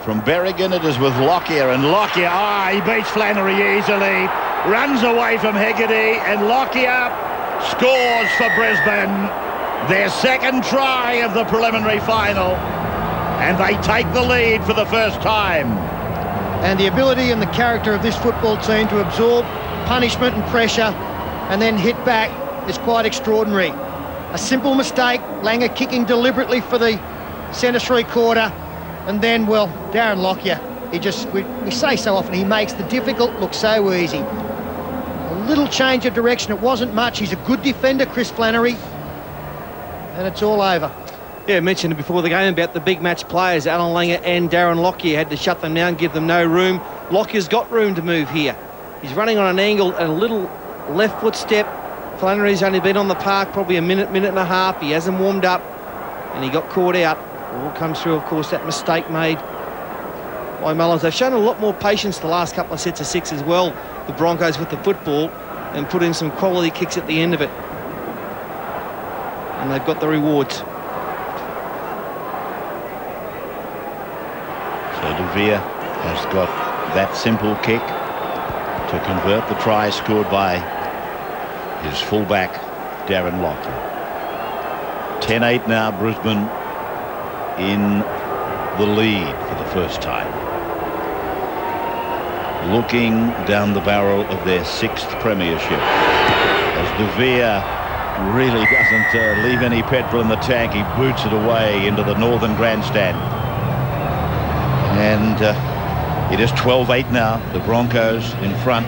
From Berrigan, it is with Lockyer, and Lockyer, he beats Flannery easily. Runs away from Hegarty, and Lockyer scores for Brisbane. Their second try of the preliminary final. And they take the lead for the first time. And the ability and the character of this football team to absorb punishment and pressure and then hit back is quite extraordinary. A simple mistake, Langer kicking deliberately for the centre three-quarter, and then, well, Darren Lockyer, we say so often, he makes the difficult look so easy. A little change of direction, it wasn't much. He's a good defender, Chris Flannery, and it's all over. Yeah, I mentioned before the game about the big match players. Alan Langer and Darren Lockyer had to shut them down, give them no room. Lockyer's got room to move here. He's running on an angle and a little left foot step. Flannery's only been on the park probably a minute and a half. He hasn't warmed up and he got caught out. All comes through, of course, that mistake made by Mullins. They've shown a lot more patience the last couple of sets of six as well, the Broncos, with the football, and put in some quality kicks at the end of it. And they've got the rewards. So De Vere has got that simple kick to convert the try scored by his fullback, Darren Lockyer. 10-8 now, Brisbane in the lead for the first time. Looking down the barrel of their sixth premiership. As De Vere really doesn't leave any petrol in the tank, he boots it away into the northern grandstand. And it is 12-8 now, the Broncos in front.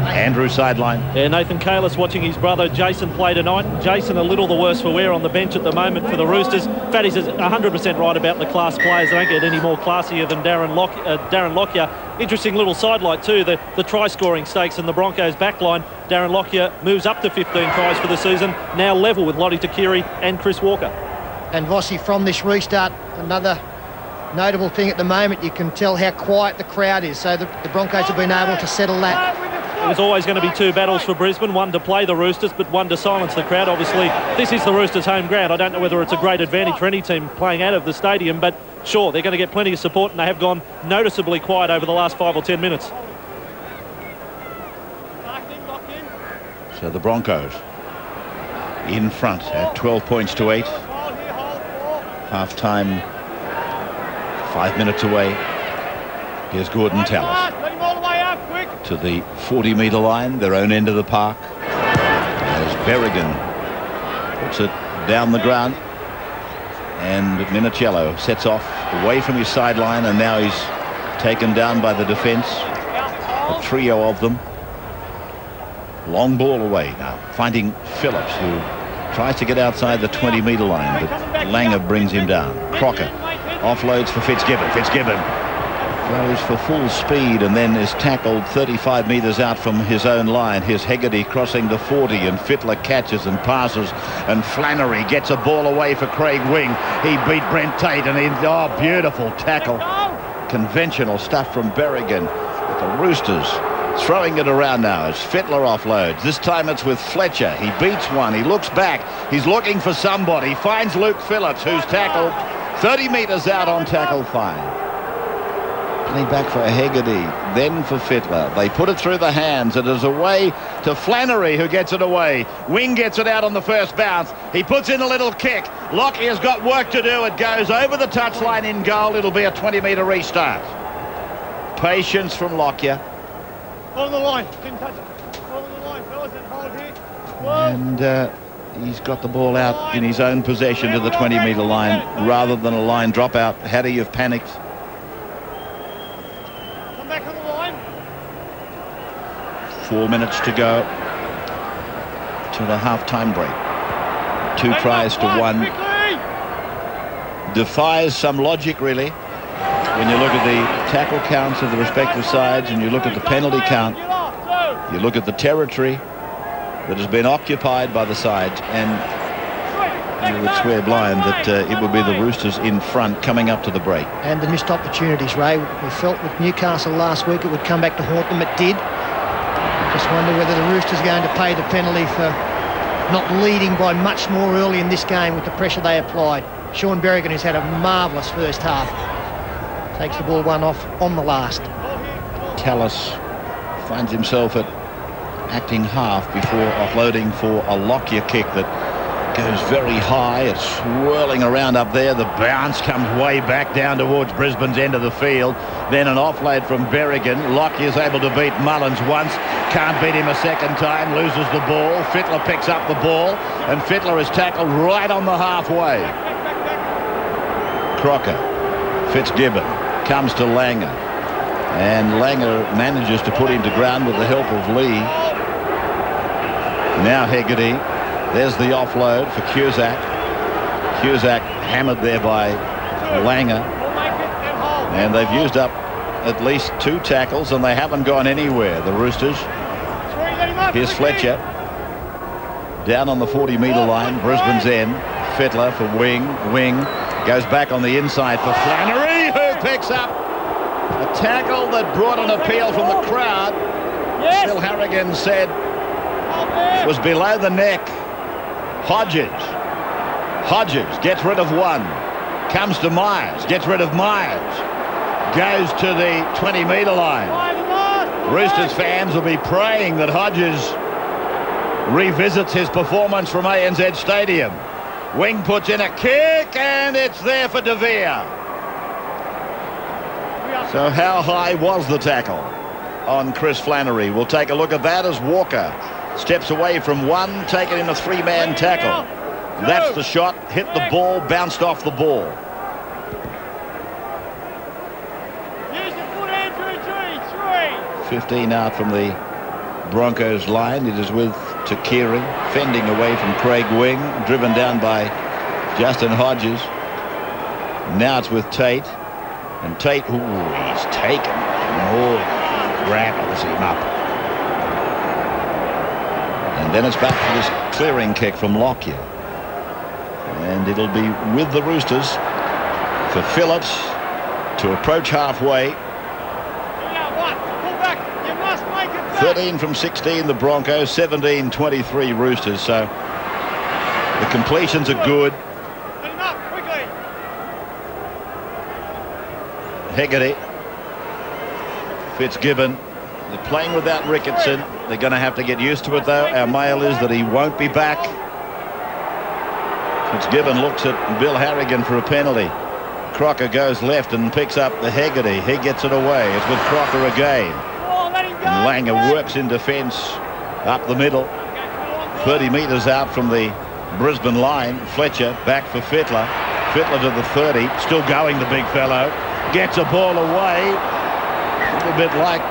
Andrew sideline. Yeah, Nathan Kalis watching his brother Jason play tonight. Jason a little the worse for wear on the bench at the moment for the Roosters. Fatty's 100% right about the class players. They don't get any more classier than Darren Lockyer. Interesting little sidelight too, the try scoring stakes in the Broncos backline. Darren Lockyer moves up to 15 tries for the season, now level with Lottie Takiri and Chris Walker. And Vossi, from this restart, another notable thing at the moment, you can tell how quiet the crowd is. So the Broncos have been able to settle that. It was always going to be two battles for Brisbane, one to play the Roosters, but one to silence the crowd. Obviously, this is the Roosters' home ground. I don't know whether it's a great advantage for any team playing out of the stadium, but sure, they're going to get plenty of support, and they have gone noticeably quiet over the last 5 or 10 minutes. So the Broncos in front at 12 points to 8. Half-time, 5 minutes away. Here's Gordon Tallis to the 40-metre line, their own end of the park, as Berrigan puts it down the ground, and Minicello sets off away from his sideline, and now he's taken down by the defence, a trio of them. Long ball away now, finding Phillips, who tries to get outside the 20-metre line, but Langer brings him down. Crocker offloads for Fitzgibbon. Fitzgibbon goes for full speed and then is tackled 35 metres out from his own line. Here's Hegarty crossing the 40, and Fittler catches and passes, and Flannery gets a ball away for Craig Wing. He beat Brent Tate, and beautiful tackle. Conventional stuff from Berrigan. But the Roosters throwing it around now as Fittler offloads. This time it's with Fletcher. He beats one. He looks back. He's looking for somebody. Finds Luke Phillips, who's tackled 30 metres out on tackle 5. Playing back for Hegarty, then for Fittler. They put it through the hands. It is away to Flannery, who gets it away. Wing gets it out on the first bounce. He puts in a little kick. Lockyer's got work to do. It goes over the touchline in goal. It'll be a 20-metre restart. Patience from Lockyer. Hold the line. Didn't touch it. Hold the line, fellas, and hold here. And he's got the ball out in his own possession to the 20-metre line rather than a line dropout. Had he have panicked, Come back on the line. 4 minutes to go to the half-time break. 2 tries to 1. Defies some logic, really, when you look at the tackle counts of the respective sides and you look at the penalty count. You look at the territory that has been occupied by the sides, and you would swear blind that it would be the Roosters in front coming up to the break. And the missed opportunities, Ray. We felt with Newcastle last week it would come back to haunt them. It did. Just wonder whether the Roosters are going to pay the penalty for not leading by much more early in this game with the pressure they applied. Sean Berrigan, who's had a marvellous first half, takes the ball one off on the last. Tallis finds himself at acting half before offloading for a Lockyer kick that goes very high. It's swirling around up there. The bounce comes way back down towards Brisbane's end of the field. Then an offload from Berrigan. Lockyer's able to beat Mullins once. Can't beat him a second time. Loses the ball. Fittler picks up the ball. And Fittler is tackled right on the halfway. Crocker. Fitzgibbon comes to Langer. And Langer manages to put him to ground with the help of Lee. Now Hegarty. There's the offload for Cusack. Cusack hammered there by Langer. And they've used up at least 2 tackles and they haven't gone anywhere, the Roosters. Here's Fletcher. Down on the 40-metre line, Brisbane's end. Fittler for Wing. Wing goes back on the inside for Flannery, who picks up a tackle that brought an appeal from the crowd. Bill Harrigan said it was below the neck. Hodges gets rid of 1. Comes to Myers, gets rid of Myers. Goes to the 20-metre line. Roosters fans will be praying that Hodges revisits his performance from ANZ Stadium. Wing puts in a kick and it's there for De Vere. So how high was the tackle on Chris Flannery? We'll take a look at that as Walker steps away from 1, taken in a 3-man tackle. That's the shot, hit the ball, bounced off the ball. Use the foot, Andrew, 3. 15 out from the Broncos line. It is with Takiri, fending away from Craig Wing, driven down by Justin Hodges. Now it's with Tate. And Tate, he's taken. Rattles him up. And then it's back for this clearing kick from Lockyer. And it'll be with the Roosters for Phillips to approach halfway. 13 from 16 the Broncos, 17-23 Roosters. So the completions are good. Hegarty. Fitzgibbon. They're playing without Ricketson. They're going to have to get used to it, though. Our mail is that he won't be back. Fitzgibbon looks at Bill Harrigan for a penalty. Crocker goes left and picks up the Hegarty. He gets it away. It's with Crocker again. And Langer works in defence up the middle. 30 metres out from the Brisbane line. Fletcher back for Fittler. Fittler to the 30. Still going, the big fellow. Gets a ball away. A little bit like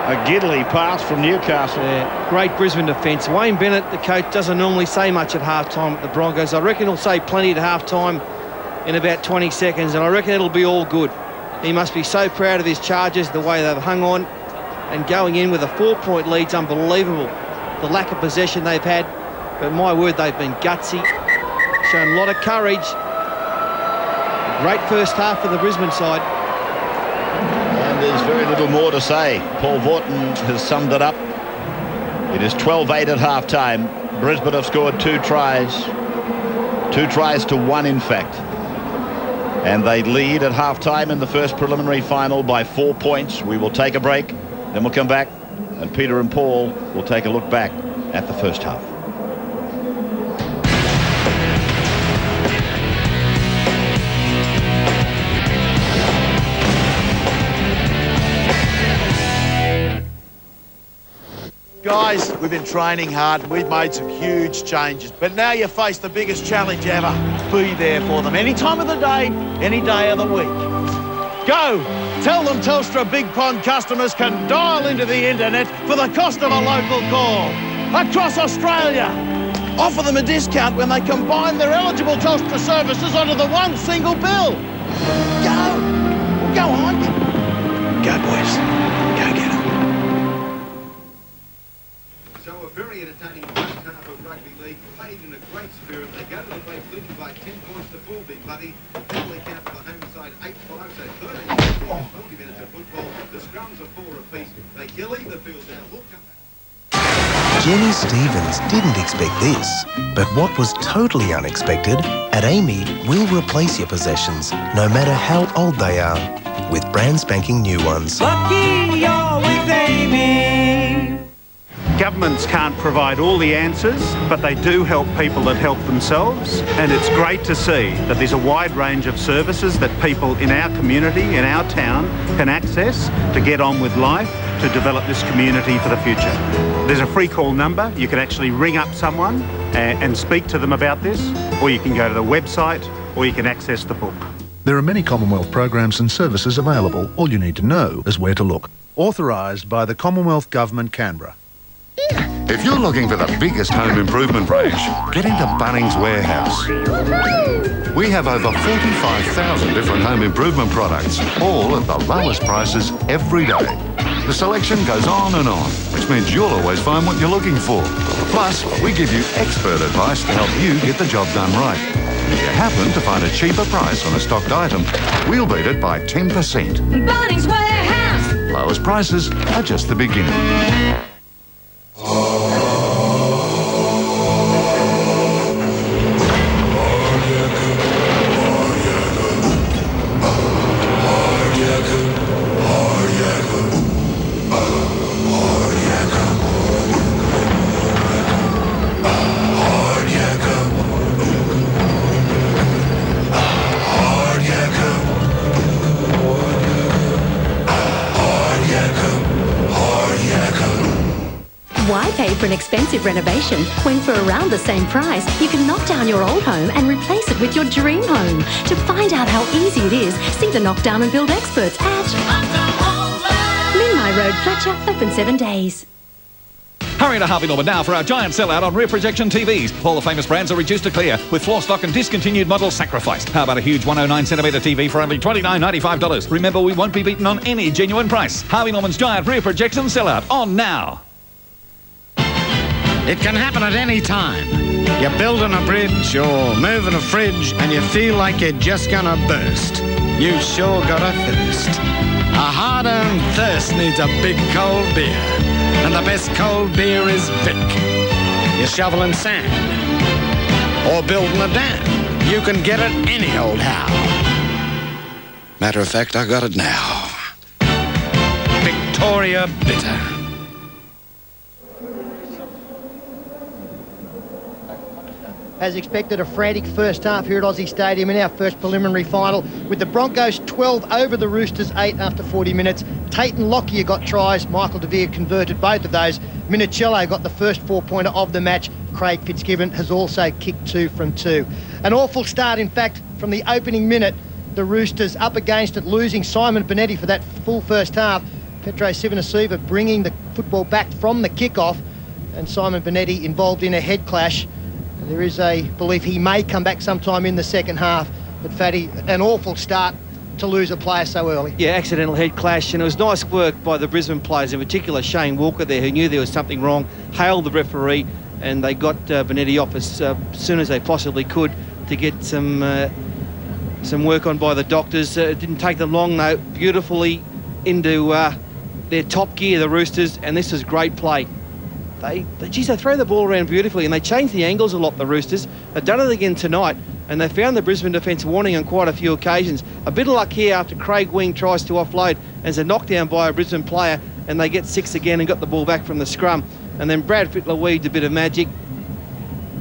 a Gidley pass from Newcastle. Yeah, great Brisbane defence. Wayne Bennett, the coach, doesn't normally say much at half-time at the Broncos. I reckon he'll say plenty at half-time in about 20 seconds, and I reckon it'll be all good. He must be so proud of his Chargers, the way they've hung on, and going in with a 4-point lead's unbelievable. The lack of possession they've had, but my word, they've been gutsy, shown a lot of courage. Great first half for the Brisbane side. And there's very little more to say. Paul Vaughton has summed it up. It is 12-8 at half-time. Brisbane have scored 2 tries. 2 tries to 1, in fact. And they lead at half-time in the first preliminary final by 4 points. We will take a break, then we'll come back, and Peter and Paul will take a look back at the first half. Guys, we've been training hard and we've made some huge changes. But now you face the biggest challenge ever. Be there for them any time of the day, any day of the week. Go! Tell them Telstra Big Pond customers can dial into the internet for the cost of a local call. Across Australia. Offer them a discount when they combine their eligible Telstra services onto the one single bill. Go! Go on. Go, boys. Go get them. So a very entertaining first half of rugby league, played in a great spirit. They go to the break leading by 10 points to 4, Big Buddy. Penalty count for the home side 8-5, so 40 minutes of football. The scrums are 4 apiece. They leave the field now. We'll come back. Jenny Stevens didn't expect this, but what was totally unexpected, at Amy, we'll replace your possessions, no matter how old they are, with brand spanking new ones. Lucky you're with Amy. Governments can't provide all the answers, but they do help people that help themselves. And it's great to see that there's a wide range of services that people in our community, in our town, can access to get on with life, to develop this community for the future. There's a free call number. You can actually ring up someone and speak to them about this, or you can go to the website, or you can access the book. There are many Commonwealth programs and services available. All you need to know is where to look. Authorised by the Commonwealth Government, Canberra. If you're looking for the biggest home improvement range, get into Bunnings Warehouse. We have over 45,000 different home improvement products, all at the lowest prices every day. The selection goes on and on, which means you'll always find what you're looking for. Plus, we give you expert advice to help you get the job done right. If you happen to find a cheaper price on a stocked item, we'll beat it by 10%. Bunnings Warehouse! Lowest prices are just the beginning. Why pay for an expensive renovation when for around the same price you can knock down your old home and replace it with your dream home? To find out how easy it is, see the Knock Down and Build experts at Linmai Road, Fletcher, open 7 days. Hurry to Harvey Norman now for our giant sellout on rear projection TVs. All the famous brands are reduced to clear, with floor stock and discontinued models sacrificed. How about a huge 109cm TV for only $29.95? Remember, we won't be beaten on any genuine price. Harvey Norman's giant rear projection sellout, on now. It can happen at any time. You're building a bridge or moving a fridge and you feel like you're just gonna burst. You sure got a thirst. A hard-earned thirst needs a big cold beer. And the best cold beer is Vic. You're shoveling sand or building a dam. You can get it any old how. Matter of fact, I got it now. Victoria Bitter. As expected, a frantic first half here at Aussie Stadium in our first preliminary final, with the Broncos 12 over the Roosters 8 after 40 minutes. Tate and Lockyer got tries. Michael DeVere converted both of those. Minicello got the first 4-pointer of the match. Craig Fitzgibbon has also kicked 2 from 2. An awful start, in fact, from the opening minute. The Roosters up against it, losing Simon Benetti for that full first half. Petro Sivanasiva bringing the football back from the kickoff, and Simon Benetti involved in a head clash. There is a belief he may come back sometime in the second half. But Fatty, an awful start to lose a player so early. Yeah, accidental head clash, and it was nice work by the Brisbane players, in particular Shane Walker there, who knew there was something wrong, hailed the referee, and they got Benetti off as soon as they possibly could to get some work on by the doctors. It didn't take them long, though, beautifully into their top gear, the Roosters, and this is great play. They throw the ball around beautifully, and they change the angles a lot, the Roosters. They've done it again tonight, and they found the Brisbane defence wanting on quite a few occasions. A bit of luck here after Craig Wing tries to offload as a knockdown by a Brisbane player, and they get 6 again and got the ball back from the scrum. And then Brad Fittler weaved a bit of magic,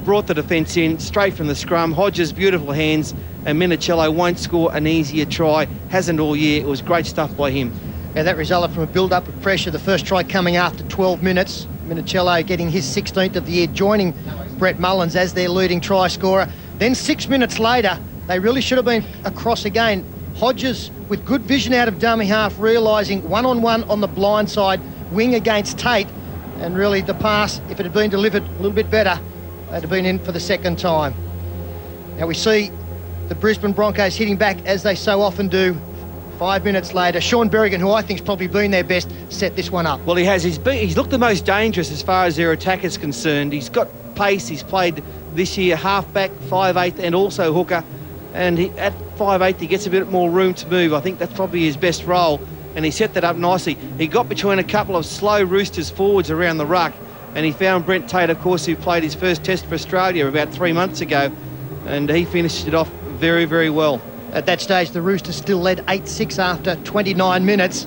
brought the defence in straight from the scrum. Hodges, beautiful hands, and Minicello won't score an easier try. Hasn't all year. It was great stuff by him. And that resulted from a build-up of pressure. The first try coming after 12 minutes. Minicello getting his 16th of the year, joining Brett Mullins as their leading try scorer. Then 6 minutes later, they really should have been across again. Hodges, with good vision out of dummy half, realising one-on-one on the blind side, wing against Tate, and really the pass, if it had been delivered a little bit better, they'd have been in for the second time. Now we see the Brisbane Broncos hitting back as they so often do. 5 minutes later, Sean Berrigan, who I think's probably been their best, set this one up. Well, he has. He's looked the most dangerous as far as their attack is concerned. He's got pace. He's played this year half-back, 5'8", and also hooker. And at 5'8", he gets a bit more room to move. I think that's probably his best role. And he set that up nicely. He got between a couple of slow Roosters forwards around the ruck. And he found Brent Tate, of course, who played his first test for Australia about 3 months ago. And he finished it off very, very well. At that stage, the Roosters still led 8-6 after 29 minutes.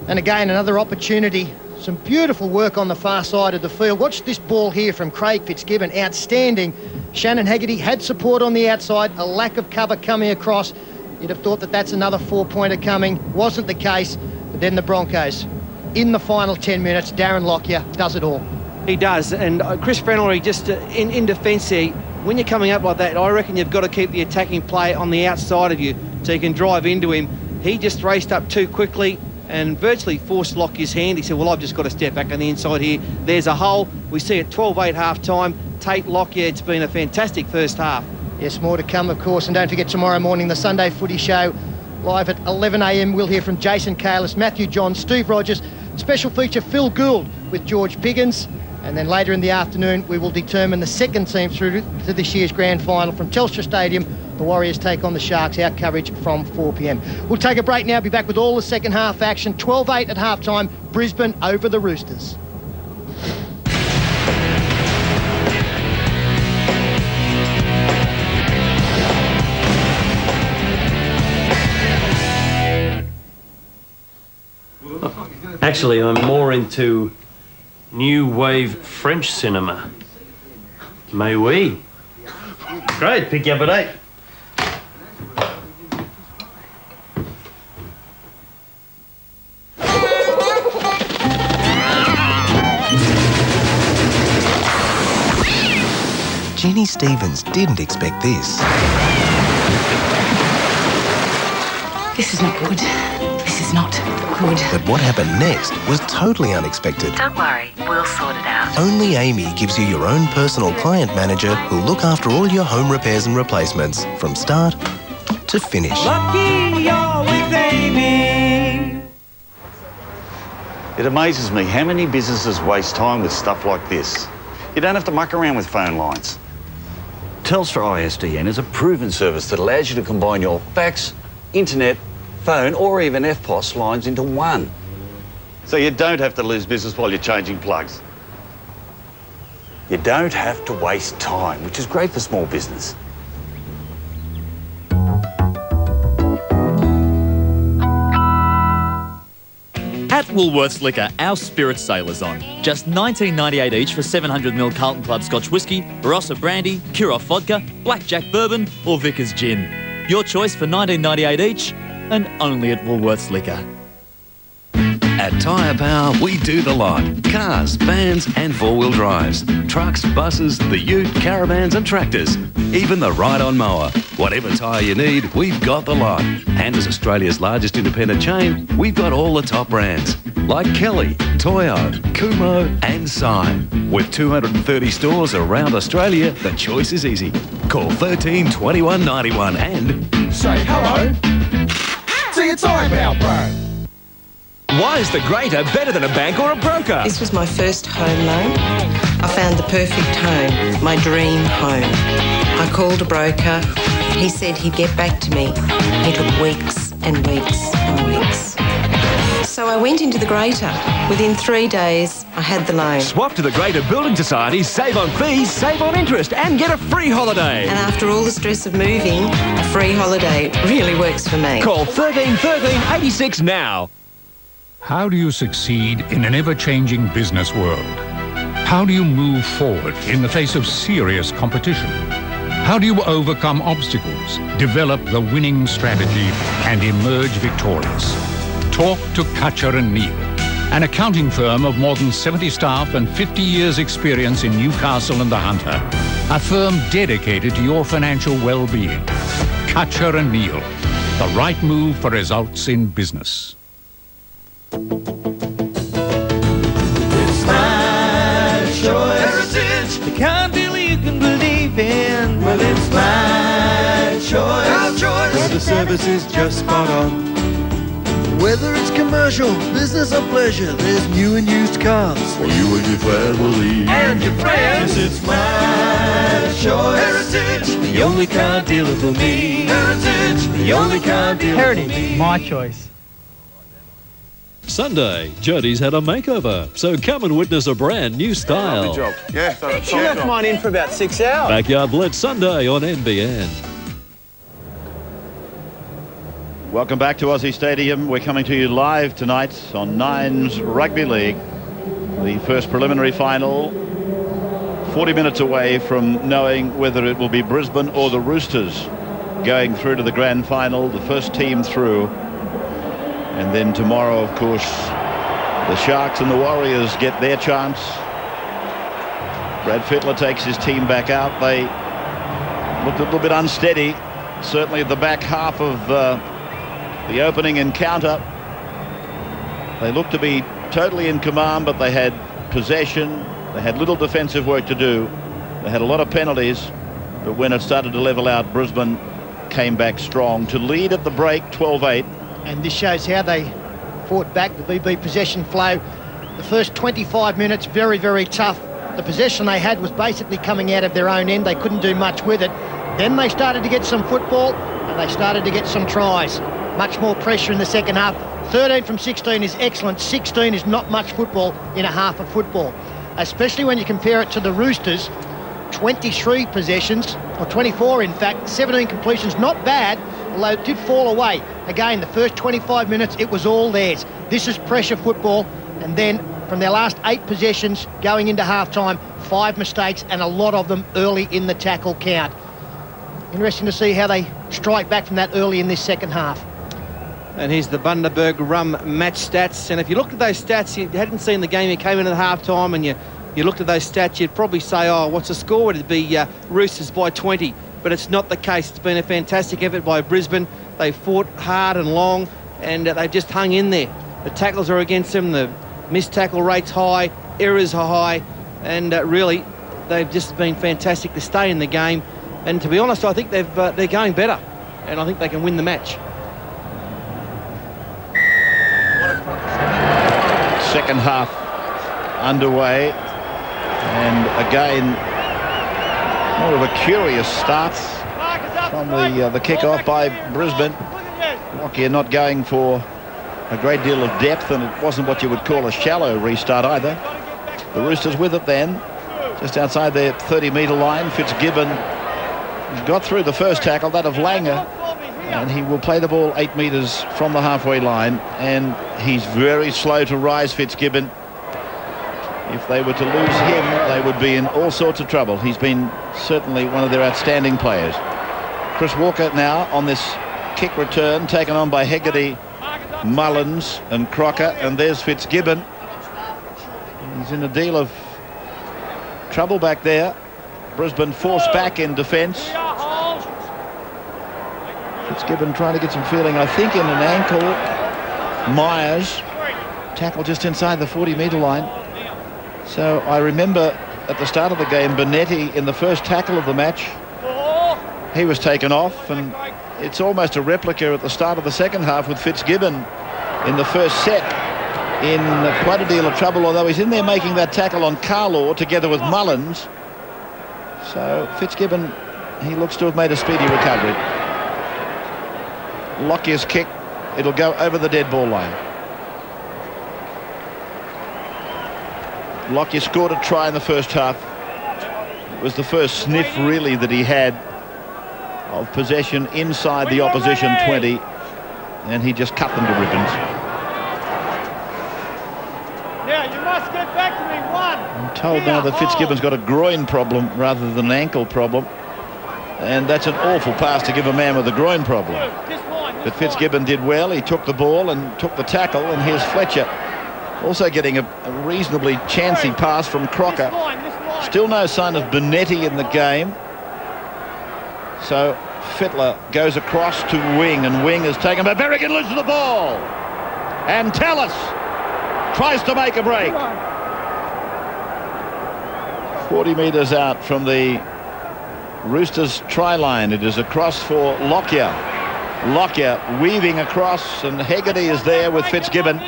And again, another opportunity. Some beautiful work on the far side of the field. Watch this ball here from Craig Fitzgibbon. Outstanding. Shannon Haggerty had support on the outside, a lack of cover coming across. You'd have thought that that's another 4-pointer coming. Wasn't the case. But then the Broncos, in the final 10 minutes, Darren Lockyer does it all. He does. And Chris Frennery, just in defence there, when you're coming up like that, I reckon you've got to keep the attacking play on the outside of you so you can drive into him. He just raced up too quickly and virtually forced Lockyer's hand. He said, well, I've just got to step back on the inside here. There's a hole. We see it 12-8 half-time. Tate Lockyer, it's been a fantastic first half. Yes, more to come, of course. And don't forget, tomorrow morning, the Sunday Footy Show, live at 11 a.m. We'll hear from Jason Kalis, Matthew John, Steve Rogers, special feature Phil Gould with George Piggins. And then later in the afternoon, we will determine the second team through to this year's grand final from Telstra Stadium. The Warriors take on the Sharks, our coverage from 4 p.m. We'll take a break now, be back with all the second half action. 12-8 at halftime, Brisbane over the Roosters. Actually, I'm more into new wave French cinema. Mais oui. Great, pick you up at 8. Jenny Stevens didn't expect this. This is not good. This is not good. But what happened next was totally unexpected. Don't worry, we'll sort it out. Only Amy gives you your own personal client manager who'll look after all your home repairs and replacements from start to finish. Lucky you're with Amy. It amazes me how many businesses waste time with stuff like this. You don't have to muck around with phone lines. Telstra ISDN is a proven service that allows you to combine your fax, internet, phone or even FPOS lines into one. So you don't have to lose business while you're changing plugs. You don't have to waste time, which is great for small business. At Woolworths Liquor, our spirit sale is on. Just $19.98 each for 700ml Carlton Club Scotch Whisky, Barossa Brandy, Kirov Vodka, Blackjack Bourbon or Vickers Gin. Your choice for $19.98 each and only at Woolworths Liquor. At Tyre Power, we do the lot. Cars, vans and four-wheel drives. Trucks, buses, the ute, caravans and tractors. Even the ride-on mower. Whatever tyre you need, we've got the lot. And as Australia's largest independent chain, we've got all the top brands. Like Kelly, Toyo, Kumho and Sign. With 230 stores around Australia, the choice is easy. Call 13 21 91 and... Say hello to your Tyre Power Pro. Why is the Greater better than a bank or a broker? This was my first home loan. I found the perfect home, my dream home. I called a broker. He said he'd get back to me. He took weeks and weeks and weeks. So I went into the Greater. Within 3 days, I had the loan. Swap to the Greater Building Society, save on fees, save on interest, and get a free holiday. And after all the stress of moving, a free holiday really works for me. Call 13 13 86 now. How do you succeed in an ever-changing business world? How do you move forward in the face of serious competition? How do you overcome obstacles, develop the winning strategy, and emerge victorious? Talk to Kutcher and Neal. an accounting firm of more than 70 staff and 50 years experience in Newcastle and the Hunter. A firm dedicated to your financial well-being. Kutcher and Neal, the right move for results in business. It's my choice. Heritage, the kind deal you can believe in. Well, it's my choice. Our choice. Where the service is just spot on. Whether it's commercial, business or pleasure, there's new and used cars for you and your family. And your friends. Yes, it's my choice. Heritage, the only car dealer for me. Heritage, the only car dealer for me. Heritage, my choice. Sunday, Jody's had a makeover, so come and witness a brand new style. Lovely job. Yeah, she left mine in for about 6 hours. Backyard Blitz Sunday on NBN. Welcome back to Aussie Stadium. We're coming to you live tonight on Nines Rugby League. The first preliminary final, 40 minutes away from knowing whether it will be Brisbane or the Roosters going through to the grand final, the first team through. And then tomorrow, of course, the Sharks and the Warriors get their chance. Brad Fittler takes his team back out. They looked a little bit unsteady, certainly at the back half of the opening encounter. They looked to be totally in command, but they had possession. They had little defensive work to do. They had a lot of penalties, but when it started to level out, Brisbane came back strong to lead at the break 12-8. And this shows how they fought back the VB possession flow. The first 25 minutes, very, very tough. The possession they had was basically coming out of their own end. They couldn't do much with it. Then they started to get some football, and they started to get some tries. Much more pressure in the second half. 13 from 16 is excellent. 16 is not much football in a half of football, especially when you compare it to the Roosters. 23 possessions, or 24 in fact, 17 completions, not bad, although it did fall away. Again, the first 25 minutes, it was all theirs. This is pressure football, and then from their last 8 possessions going into half-time, 5 mistakes, and a lot of them early in the tackle count. Interesting to see how they strike back from that early in this second half. And here's the Bundaberg Rum match stats. And if you looked at those stats, you hadn't seen the game, you came in at half-time and you looked at those stats, you'd probably say, oh, what's the score? It'd be Roosters by 20. But it's not the case. It's been a fantastic effort by Brisbane. They fought hard and long, and they've just hung in there. The tackles are against them. The missed tackle rate's high. Errors are high. And really, they've just been fantastic to stay in the game. And to be honest, I think they're going better. And I think they can win the match. Second half underway, and again more of a curious start from the kick-off by Brisbane. Lockyer not going for a great deal of depth, and it wasn't what you would call a shallow restart either. The Roosters with it then, just outside their 30-metre line. Fitzgibbon got through the first tackle, that of Langer, and he will play the ball 8 metres from the halfway line, and he's very slow to rise, Fitzgibbon. If they were to lose him, they would be in all sorts of trouble. He's been certainly one of their outstanding players. Chris Walker now on this kick return, taken on by Hegarty, Mullins and Crocker, and there's Fitzgibbon. He's in a deal of trouble back there. Brisbane forced back in defence. Fitzgibbon trying to get some feeling, I think, in an ankle. Myers, tackle just inside the 40-metre line. So I remember at the start of the game, Bonetti in the first tackle of the match, he was taken off, and it's almost a replica at the start of the second half with Fitzgibbon in the first set in quite a deal of trouble, although he's in there making that tackle on Carlaw together with Mullins. So Fitzgibbon, he looks to have made a speedy recovery. Lockyer's kick, it'll go over the dead ball line. Lockyer scored a try in the first half. It was the first sniff really that he had of possession inside the opposition 20, and he just cut them to ribbons. Now you must get back to me. One. I'm told now that Fitzgibbon's got a groin problem rather than an ankle problem, and that's an awful pass to give a man with a groin problem. But Fitzgibbon did well. He took the ball and took the tackle, and here's Fletcher Also getting a reasonably chancy pass from Crocker. Still no sign of Bonetti in the game. So Fittler goes across to Wing, and Wing is taken, but Berrigan loses the ball. And Tallis tries to make a break. 40 metres out from the Roosters try line. It is across for Lockyer. Lockyer weaving across, and Hegarty is there with Fitzgibbon.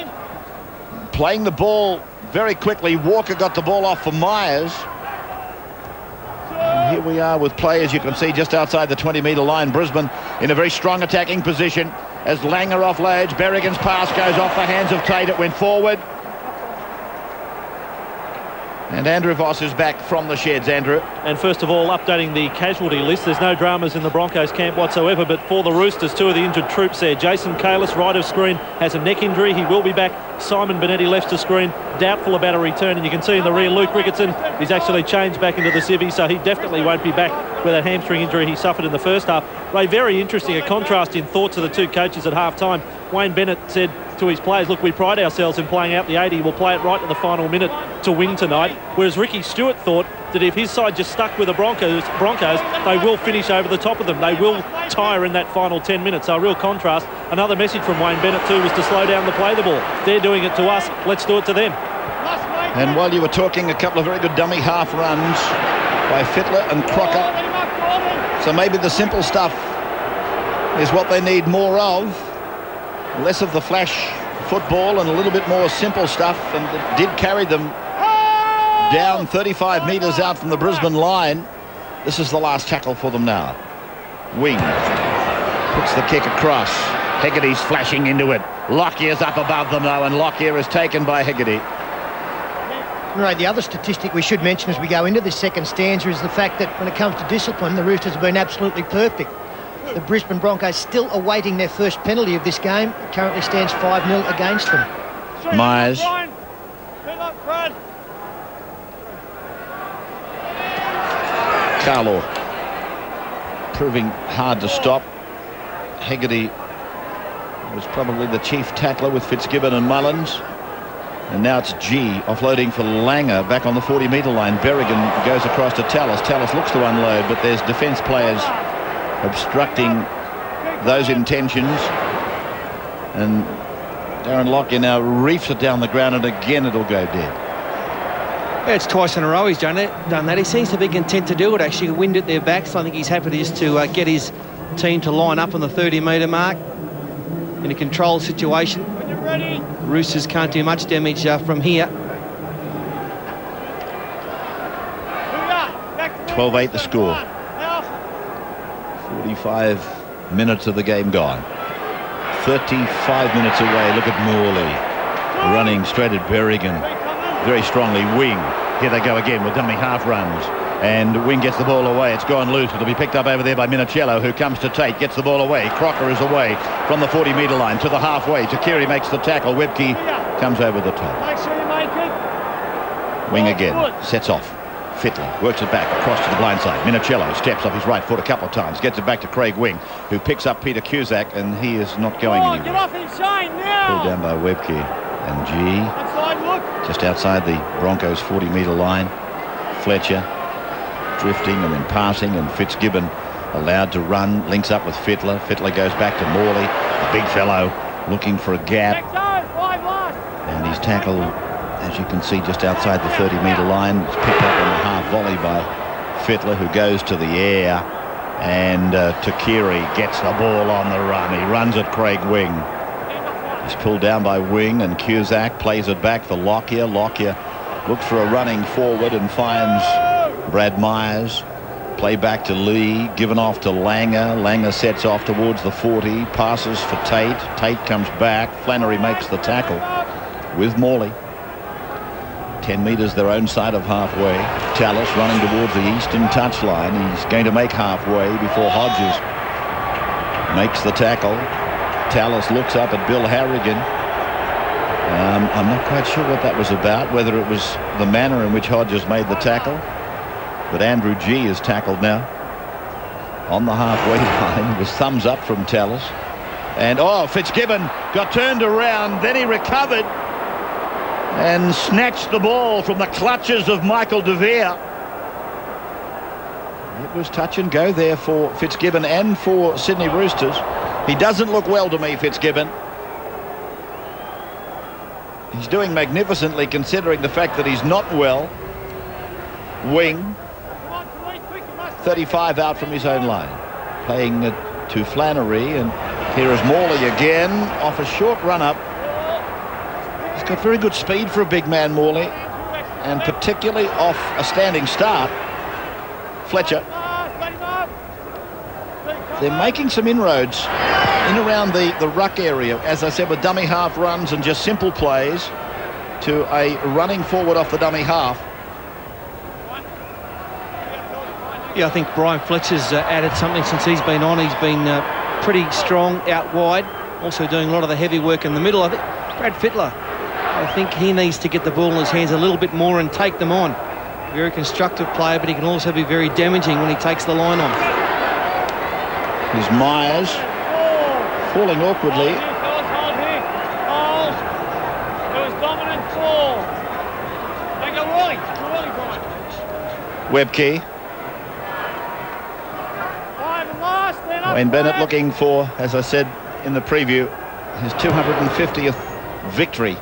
Playing the ball very quickly. Walker got the ball off for Myers. And here we are with players, you can see, just outside the 20-metre line. Brisbane in a very strong attacking position as Langer offloads. Berrigan's pass goes off the hands of Tate. It went forward. And Andrew Voss is back from the sheds. Andrew. And first of all, updating the casualty list. There's no dramas in the Broncos camp whatsoever, but for the Roosters, 2 of the injured troops there. Jason Kalis, right of screen, has a neck injury. He will be back. Simon Bonetti, left of screen, doubtful about a return. And you can see in the rear, Luke Ricketson, he's actually changed back into the civvy, so he definitely won't be back with that hamstring injury he suffered in the first half. Ray, very interesting, a contrast in thoughts of the two coaches at half-time. Wayne Bennett said to his players, look, we pride ourselves in playing out the 80. We'll play it right to the final minute to win tonight. Whereas Ricky Stewart thought that if his side just stuck with the Broncos, they will finish over the top of them. They will tire in that final 10 minutes. So a real contrast. Another message from Wayne Bennett too was to slow down the play the ball. They're doing it to us. Let's do it to them. And while you were talking, a couple of very good dummy half runs by Fittler and Crocker. So maybe the simple stuff is what they need more of. Less of the flash football and a little bit more simple stuff, and it did carry them down 35 metres out from the Brisbane line. This is the last tackle for them now. Wing puts the kick across. Hegarty's flashing into it. Lockyer's up above them though, and Lockyer is taken by Hegarty. Right, the other statistic we should mention as we go into this second stanza is the fact that when it comes to discipline, the Roosters have been absolutely perfect. The Brisbane Broncos still awaiting their first penalty of this game. It currently stands 5-0 against them. Myers. Carlaw proving hard to stop. Hegarty was probably the chief tackler with Fitzgibbon and Mullins. And now it's G offloading for Langer back on the 40-metre line. Berrigan goes across to Tallis. Tallis looks to unload, but there's defence players obstructing those intentions, and Darren Lockyer now reefs it down the ground, and again it'll go dead. Yeah, it's twice in a row he's done that. He seems to be content to do it, actually. Wind at their backs. I think he's happy just to get his team to line up on the 30-metre mark in a controlled situation. When you're ready. Roosters can't do much damage from here. 12-8 the score. 45 minutes of the game gone. 35 minutes away. Look at Morley running straight at Berrigan very strongly. Wing, here they go again with dummy half runs, and Wing gets the ball away. It's gone loose. It'll be picked up over there by Minicello, who comes to Tate, gets the ball away. Crocker is away from the 40-metre line to the halfway. Takiri makes the tackle. Webke comes over the top. Make sure you make it. Wing again, sets off. Fittler works it back across to the blind side. Minicello steps off his right foot a couple of times, gets it back to Craig Wing, who picks up Peter Cusack, and he is not going anywhere. Get off and shine now. Pulled down by Webke, and G just outside the Broncos 40-metre line. Fletcher drifting and then passing, and Fitzgibbon allowed to run, links up with Fittler. Fittler goes back to Morley, a big fellow looking for a gap, and he's tackled, as you can see, just outside the 30-metre line. It's picked up on the half volley by Fittler, who goes to the air, and Takiri gets the ball on the run. He runs at Craig Wing. He's pulled down by Wing, and Cusack plays it back for Lockyer. Lockyer looks for a running forward and finds Brad Myers. Play back to Lee, given off to Langer. Langer sets off towards the 40, passes for Tate. Tate comes back. Flannery makes the tackle with Morley. 10 metres their own side of halfway. Tallis running towards the eastern touchline. He's going to make halfway before Hodges makes the tackle. Tallis looks up at Bill Harrigan. I'm not quite sure what that was about, whether it was the manner in which Hodges made the tackle. But Andrew G is tackled now on the halfway line. With thumbs up from Tallis. And Fitzgibbon got turned around, then he recovered. and snatched the ball from the clutches of Michael De Vere. It was touch and go there for Fitzgibbon and for Sydney Roosters. He doesn't look well to me, Fitzgibbon. He's doing magnificently considering the fact that he's not well. Wing. 35 out from his own line. Playing to Flannery, and here is Morley again off a short run-up. He's got very good speed for a big man, Morley, and particularly off a standing start. Fletcher. They're making some inroads in around the ruck area, as I said, with dummy half runs and just simple plays to a running forward off the dummy half. Yeah, I think Brian Fletcher's added something since he's been on. He's been pretty strong out wide, also doing a lot of the heavy work in the middle. I think Brad Fittler, I think he needs to get the ball in his hands a little bit more and take them on. Very constructive player, but he can also be very damaging when he takes the line on. Here's Myers falling awkwardly. Hold here. Hold. It was dominant fall. They go rolling. Brian. Webke. Wayne Bennett looking for, as I said in the preview, his 250th victory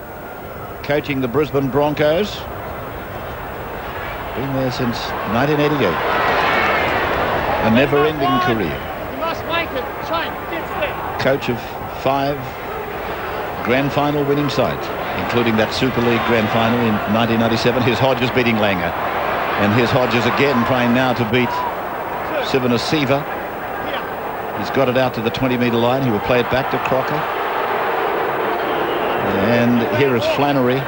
coaching the Brisbane Broncos. Been there since 1988. A never-ending career. You must make it. Shane, get there. Coach of 5 grand final winning sides, including that Super League grand final in 1997. Here's Hodges beating Langer. And here's Hodges again trying now to beat Sivanasiva. He's got it out to the 20-metre line. He will play it back to Crocker. And here is Flannery.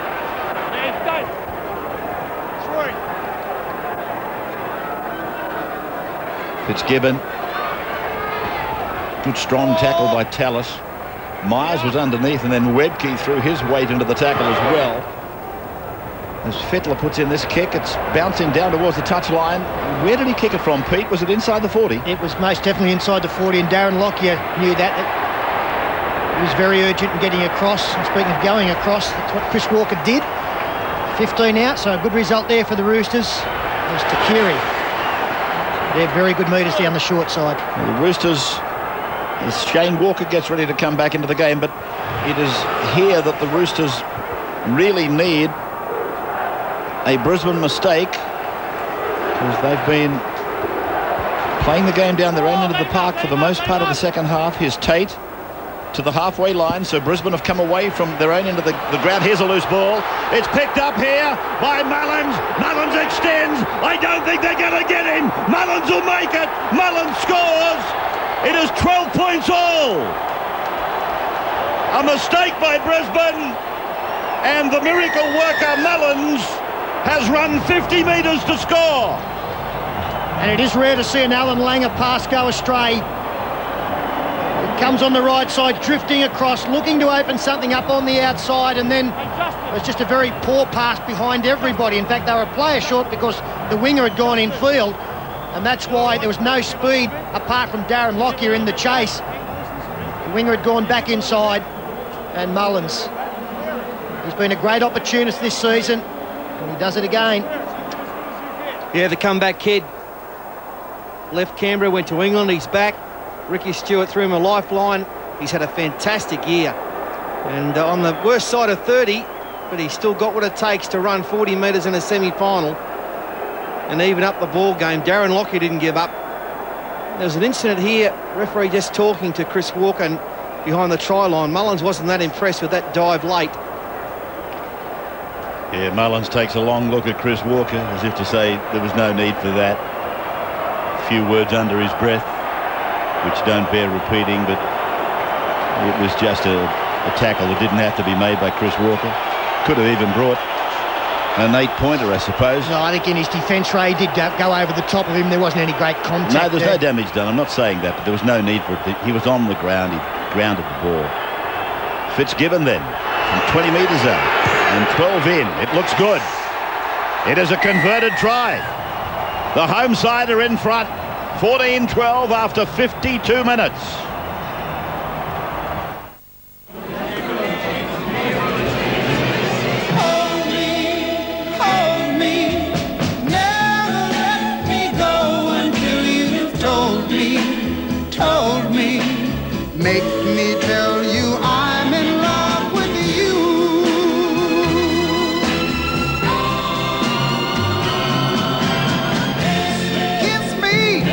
Fitzgibbon. Good strong tackle by Tallis. Myers was underneath, and then Webke threw his weight into the tackle as well. As Fittler puts in this kick, it's bouncing down towards the touchline. Where did he kick it from, Pete? Was it inside the 40? It was most definitely inside the 40, and Darren Lockyer knew that. He was very urgent in getting across. And speaking of going across, that's what Chris Walker did. 15 out, so a good result there for the Roosters. There's Takiri. They're very good metres down the short side. Well, the Roosters, as Shane Walker gets ready to come back into the game, but it is here that the Roosters really need a Brisbane mistake, because they've been playing the game down their own end of the park for the most part of the second half. Here's Tate to the halfway line, so Brisbane have come away from their own end of the ground. Here's a loose ball. It's picked up here by Mullins. Mullins extends. I don't think they're going to get him. Mullins will make it. Mullins scores. It is 12 points all. A mistake by Brisbane, and the miracle worker Mullins has run 50 metres to score. And it is rare to see an Alan Langer pass go astray. It comes on the right side, drifting across, looking to open something up on the outside, and then it was just a very poor pass behind everybody. In fact, they were a player short because the winger had gone in field, and that's why there was no speed apart from Darren Lockyer in the chase. The winger had gone back inside, and Mullins. He's been a great opportunist this season, and he does it again. Yeah, the comeback kid. Left Canberra, went to England, he's back. Ricky Stewart threw him a lifeline. He's had a fantastic year. And on the worst side of 30, but he's still got what it takes to run 40 metres in a semi-final and even up the ball game. Darren Lockyer didn't give up. There was an incident here, referee just talking to Chris Walker behind the try line. Mullins wasn't that impressed with that dive late. Yeah, Mullins takes a long look at Chris Walker as if to say there was no need for that. A few words under his breath, which don't bear repeating, but it was just a tackle that didn't have to be made by Chris Walker. Could have even brought an 8-pointer, I suppose. No, I think in his defence, Ray did go over the top of him. There wasn't any great contact. No, there's no damage done. I'm not saying that, but there was no need for it. He was on the ground. He grounded the ball. Fitzgibbon then, from 20 metres out, and 12 in. It looks good. It is a converted try. The home side are in front, 14-12 after 52 minutes. told me, make me tell you I'm in love with you. Kiss me,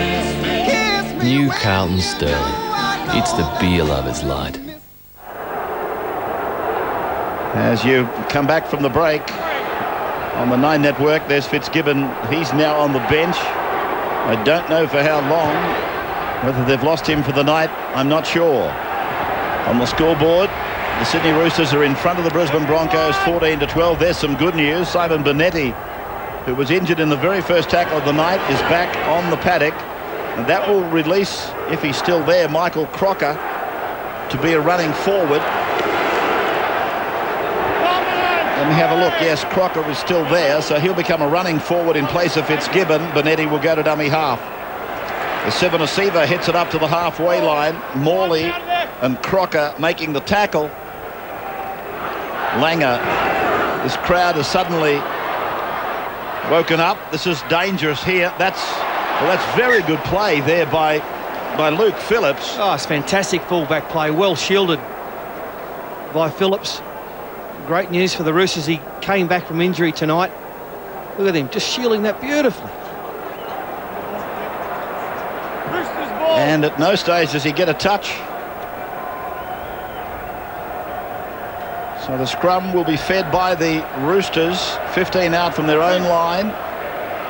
New Carlton Sterling. It's the beer lover's light. As you come back from the break on the 9 Network, there's Fitzgibbon. He's now on the bench. I don't know for how long. Whether they've lost him for the night, I'm not sure. On the scoreboard, the Sydney Roosters are in front of the Brisbane Broncos 14-12. There's some good news. Simon Bonetti, who was injured in the very first tackle of the night, is back on the paddock. And that will release, if he's still there, Michael Crocker to be a running forward. Let me have a look. Yes, Crocker is still there, so he'll become a running forward in place of Fitzgibbon. Bonetti will go to dummy half. The Seven Asiva hits it up to the halfway line. Morley and Crocker making the tackle. Langer, this crowd has suddenly woken up. This is dangerous here. That's very good play there by Luke Phillips. Oh, it's fantastic fullback play. Well shielded by Phillips. Great news for the Roosters. He came back from injury tonight. Look at him, just shielding that beautifully. And at no stage does he get a touch. So the scrum will be fed by the Roosters. 15 out from their own line.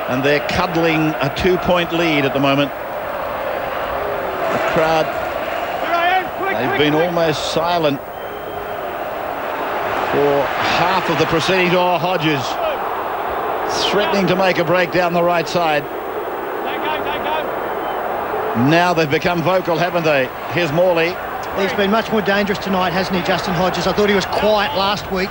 And they're cuddling a 2-point lead at the moment. The crowd, they've been almost silent for half of the proceedings. Oh, Hodges threatening to make a break down the right side. Now they've become vocal, haven't they? Here's Morley. He's been much more dangerous tonight, hasn't he, Justin Hodges? I thought he was quiet last week,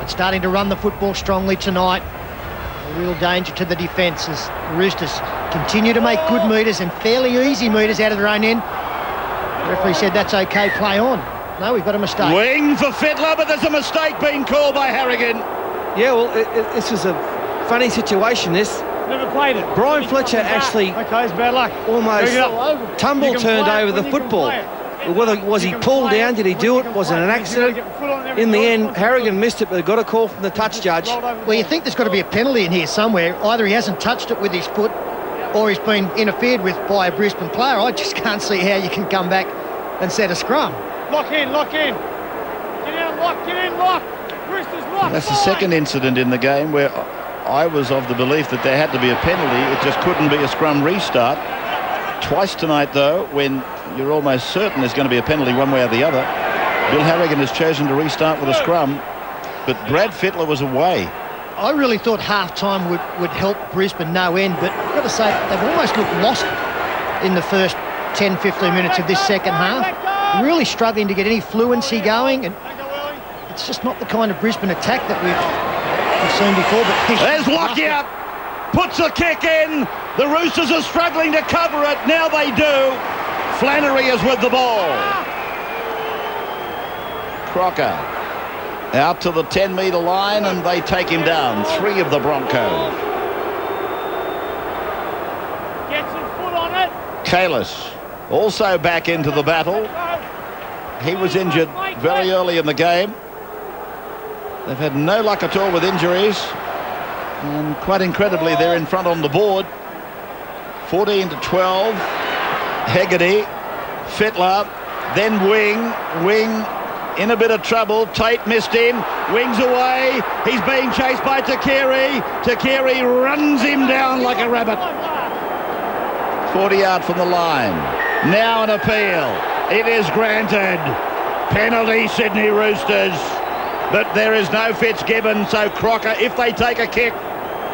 but starting to run the football strongly tonight. A real danger to the defence as Roosters continue to make good metres and fairly easy metres out of their own end. The referee said that's okay, play on. No, we've got a mistake. Wing for Fittler, but there's a mistake being called by Harrigan. Yeah, well, this is a funny situation, this. Never played it. Brian Fletcher actually okay, it's bad luck. Almost turned over the football. Whether was he pulled down, did he do it, was it an accident? In the end, Harrigan missed it, but got a call from the touch judge. Well, you think there's got to be a penalty in here somewhere. Either he hasn't touched it with his foot or he's been interfered with by a Brisbane player. I just can't see how you can come back and set a scrum. Lock in, lock in. Get in, lock, get in, lock. Roosters lock. That's the second incident in the game where I was of the belief that there had to be a penalty. It just couldn't be a scrum restart. Twice tonight, though, when you're almost certain there's going to be a penalty one way or the other. Bill Harrigan has chosen to restart with a scrum, but Brad Fittler was away. I really thought half-time would help Brisbane no end, but I've got to say, they've almost looked lost in the first 10-15 minutes of this second half. Really struggling to get any fluency going, and it's just not the kind of Brisbane attack that we've seen before. But there's Lockyer, puts a kick in. The Roosters are struggling to cover it. Now they do. Flannery is with the ball. Crocker out to the 10-metre line, and they take him down. 3 of the Broncos. Get some foot on it. Kalis also back into the battle. He was injured very early in the game. They've had no luck at all with injuries. And quite incredibly, they're in front on the board. 14-12. Hegarty, Fittler, then Wing in a bit of trouble. Tate missed him. Wing's away. He's being chased by Takiri. Takiri runs him down like a rabbit. 40 out from the line. Now an appeal. It is granted. Penalty, Sydney Roosters. But there is no Fitzgibbon, so Crocker, if they take a kick.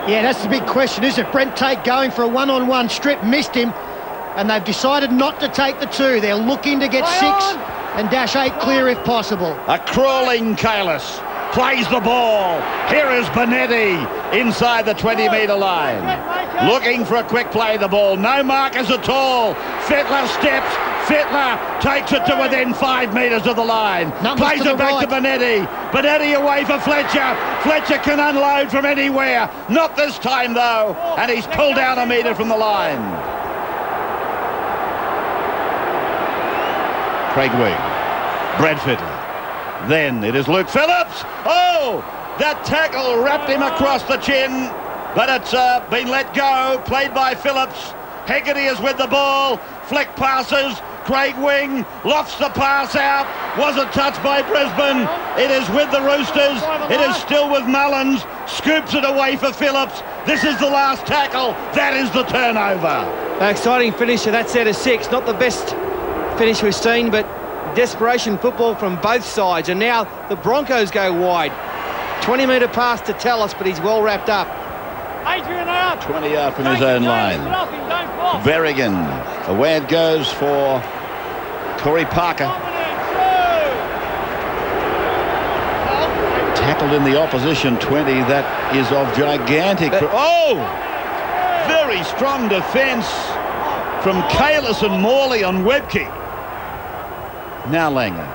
Yeah, that's the big question, isn't it? Brent Tate going for a one-on-one strip, missed him, and they've decided not to take the 2. They're looking to get 6 and dash 8 clear if possible. A crawling Kalis plays the ball. Here is Bonetti inside the 20-metre line. Looking for a quick play of the ball. No markers at all. Fittler steps. Fittler takes it to within 5 metres of the line. Plays it back to Bonetti. Bonetti away for Fletcher. Fletcher can unload from anywhere. Not this time, though. And he's pulled down a metre from the line. Craig Wing. Brad Fittler. Then it is Luke Phillips. Oh, that tackle wrapped him across the chin, but it's been let go. Played by Phillips. Hegarty is with the ball. Fleck passes. Craig Wing lofts the pass out. Wasn't touched by Brisbane. It is with the Roosters. It is still with Mullins. Scoops it away for Phillips. This is the last tackle. That is the turnover. Exciting finish to that set of 6. Not the best finish we've seen, but desperation football from both sides. And now the Broncos go wide. 20-metre pass to Tallis, but he's well wrapped up. 20 out from his own line. Berrigan. Away it goes for Corey Parker. Tackled in the opposition 20. That is of gigantic... Oh! Very strong defence from Kalis and Morley on Webke. Now Langer.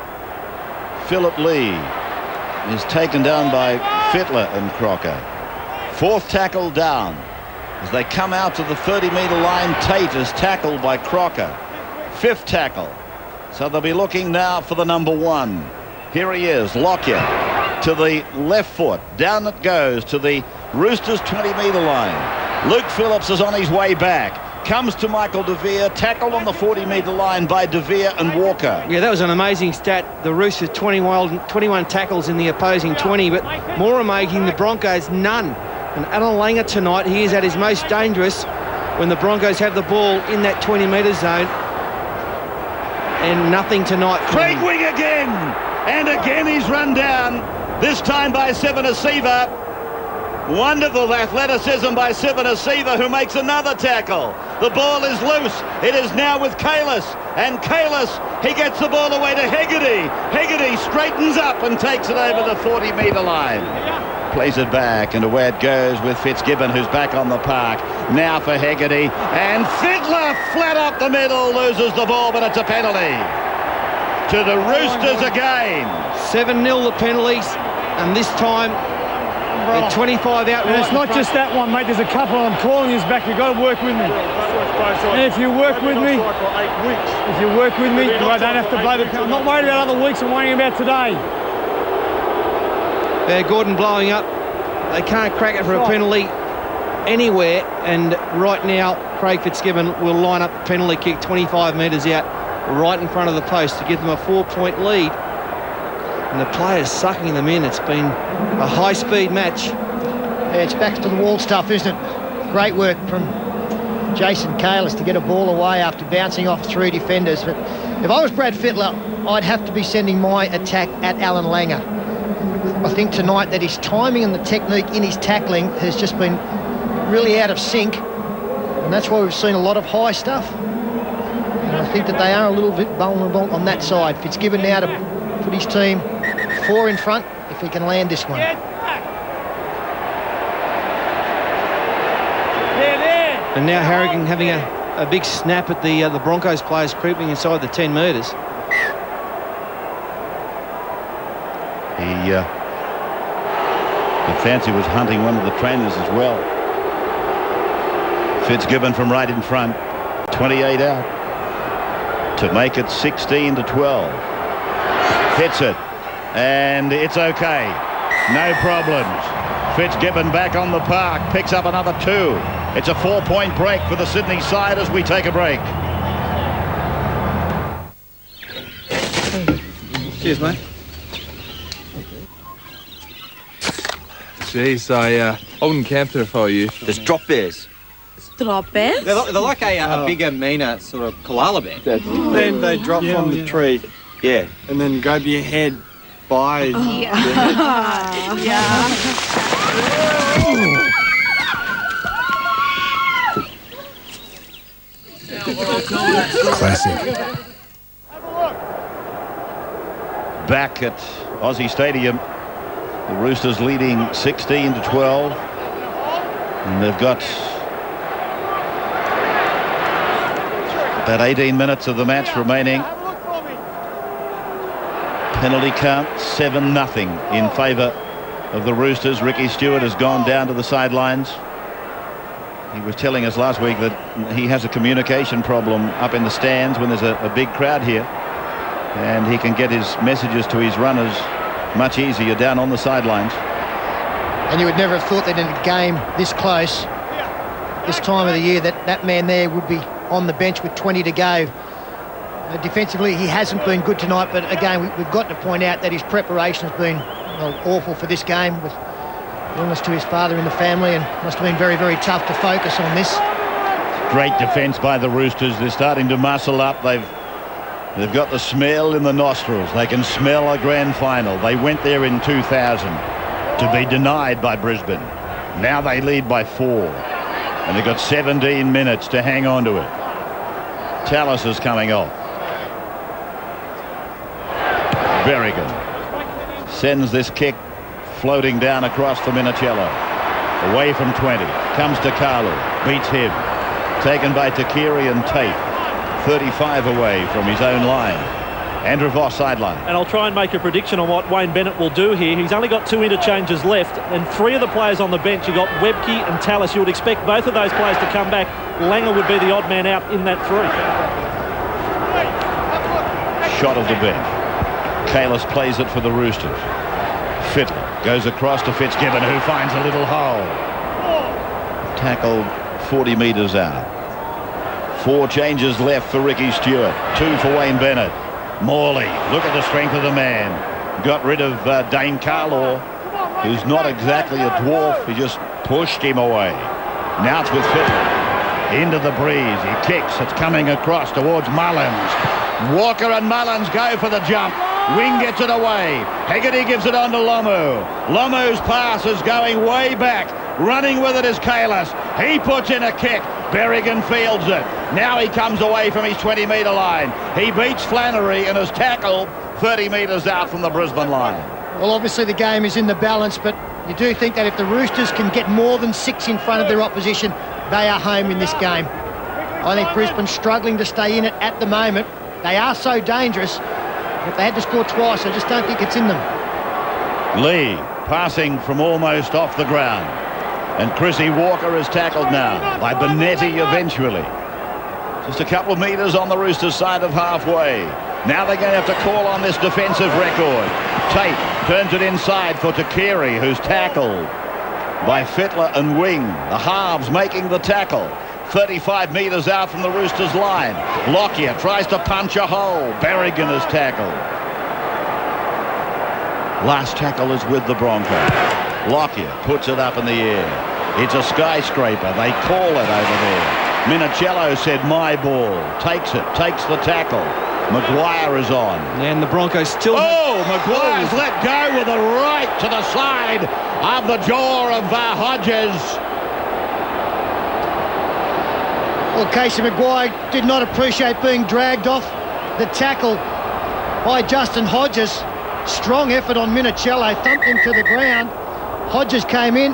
Philip Lee is taken down by Fittler and Crocker. 4th tackle down. As they come out to the 30-metre line, Tate is tackled by Crocker. 5th tackle. So they'll be looking now for the number 1. Here he is, Lockyer, to the left foot. Down it goes to the Roosters 20-metre line. Luke Phillips is on his way back. Comes to Michael DeVere, tackled on the 40-metre line by DeVere and Walker. Yeah, that was an amazing stat. The Roosters 21 tackles in the opposing 20, but more amazing, the Broncos none. And Alan Langer tonight, he is at his most dangerous when the Broncos have the ball in that 20-metre zone. And nothing tonight. Craig Wing again, and again he's run down. This time by Sivana Siva. Wonderful athleticism by Sivana Siva, who makes another tackle. The ball is loose. It is now with Kalis. And Kalis, he gets the ball away to Hegarty. Hegarty straightens up and takes it over the 40-metre line. Plays it back, and away it goes with Fitzgibbon, who's back on the park. Now for Hegarty. And Fittler, flat up the middle, loses the ball, but it's a penalty. To the Roosters again. 7-0 the penalties, and this time... 25 out. And it's not just that one, mate. There's a couple. I'm calling you back. You've got to work with me. And if you work with me, I don't have to blow the penalty. I'm not worried about other weeks. I'm worrying about today. Gordon blowing up. They can't crack it for a penalty anywhere. And right now, Craig Fitzgibbon will line up the penalty kick 25 metres out, right in front of the post to give them a 4-point lead. And the players sucking them in. It's been a high-speed match. Yeah, it's back to the wall stuff, isn't it? Great work from Jason Kalis to get a ball away after bouncing off 3 defenders. But if I was Brad Fittler, I'd have to be sending my attack at Alan Langer. I think tonight that his timing and the technique in his tackling has just been really out of sync. And that's why we've seen a lot of high stuff. And I think that they are a little bit vulnerable on that side. Fitzgibbon now to put his team 4 in front if we can land this one. And now Harrigan having a big snap at the Broncos players creeping inside the 10 metres. The fancy was hunting one of the trainers as well. Fitzgibbon from right in front, 28 out to make it 16-12. Hits it, and it's okay. No problems. Fitzgibbon back on the park, picks up another 2. It's a 4-point break for the Sydney side as we take a break. Cheers, mate. Jeez, I wouldn't camp there if I were you. There's drop bears. Drop bears? They're like a bigger, meaner sort of koala bear. Then they drop from the tree. Yeah. And then go to your head by... Yeah. Classic. Back at Aussie Stadium, the Roosters leading 16-12, and they've got about 18 minutes of the match remaining. Penalty count 7-0 in favour of the Roosters. Ricky Stewart has gone down to the sidelines. He was telling us last week that he has a communication problem up in the stands when there's a big crowd here. and he can get his messages to his runners much easier down on the sidelines. And you would never have thought that in a game this close, this time of the year, that man there would be on the bench with 20 to go. Defensively, he hasn't been good tonight, but again, we've got to point out that his preparation has been awful for this game, with illness to his father in the family, and must have been very, very tough to focus on this. Great defence by the Roosters. They're starting to muscle up. They've got the smell in the nostrils. They can smell a grand final. They went there in 2000 to be denied by Brisbane. Now they lead by 4, and they've got 17 minutes to hang on to it. Tallis is coming off. Berrigan sends this kick floating down across the Minicello. Away from 20. Comes to Carlo. Beats him. Taken by Takiri and Tate. 35 away from his own line. Andrew Voss sideline. And I'll try and make a prediction on what Wayne Bennett will do here. He's only got 2 interchanges left, and 3 of the players on the bench. You've got Webke and Tallis. You would expect both of those players to come back. Langer would be the odd man out in that 3. Shot of the bench. Kalis plays it for the Roosters. Fittler goes across to Fitzgibbon, who finds a little hole. Tackled 40 metres out. 4 changes left for Ricky Stewart. 2 for Wayne Bennett. Morley, look at the strength of the man. Got rid of Dane Carlaw, who's not exactly a dwarf. He just pushed him away. Now it's with Fittler. Into the breeze. He kicks. It's coming across towards Mullins. Walker and Mullins go for the jump. Wing gets it away. Hegarty gives it on to Lomu. Lomu's pass is going way back. Running with it is Kalis. He puts in a kick. Berrigan fields it. Now he comes away from his 20-metre line. He beats Flannery and is tackled 30 metres out from the Brisbane line. Well, obviously the game is in the balance, but you do think that if the Roosters can get more than 6 in front of their opposition, they are home in this game. I think Brisbane's struggling to stay in it at the moment. They are so dangerous. If they had to score twice, I just don't think it's in them. Lee passing from almost off the ground. And Chrissy Walker is tackled now by Benetti eventually. Just a couple of metres on the Roosters' side of halfway. Now they're going to have to call on this defensive record. Tate turns it inside for Takiri, who's tackled by Fittler and Wing. The halves making the tackle. 35 metres out from the Roosters' line. Lockyer tries to punch a hole. Berrigan is tackled. Last tackle is with the Broncos. Lockyer puts it up in the air. It's a skyscraper. They call it over there. Minicello said, my ball. Takes it. Takes the tackle. Maguire is on. And the Broncos still... Oh, Maguire's let go with a right to the side of the jaw of Hodges. Well, Casey Maguire did not appreciate being dragged off the tackle by Justin Hodges. Strong effort on Minicello, thumped him to the ground. Hodges came in,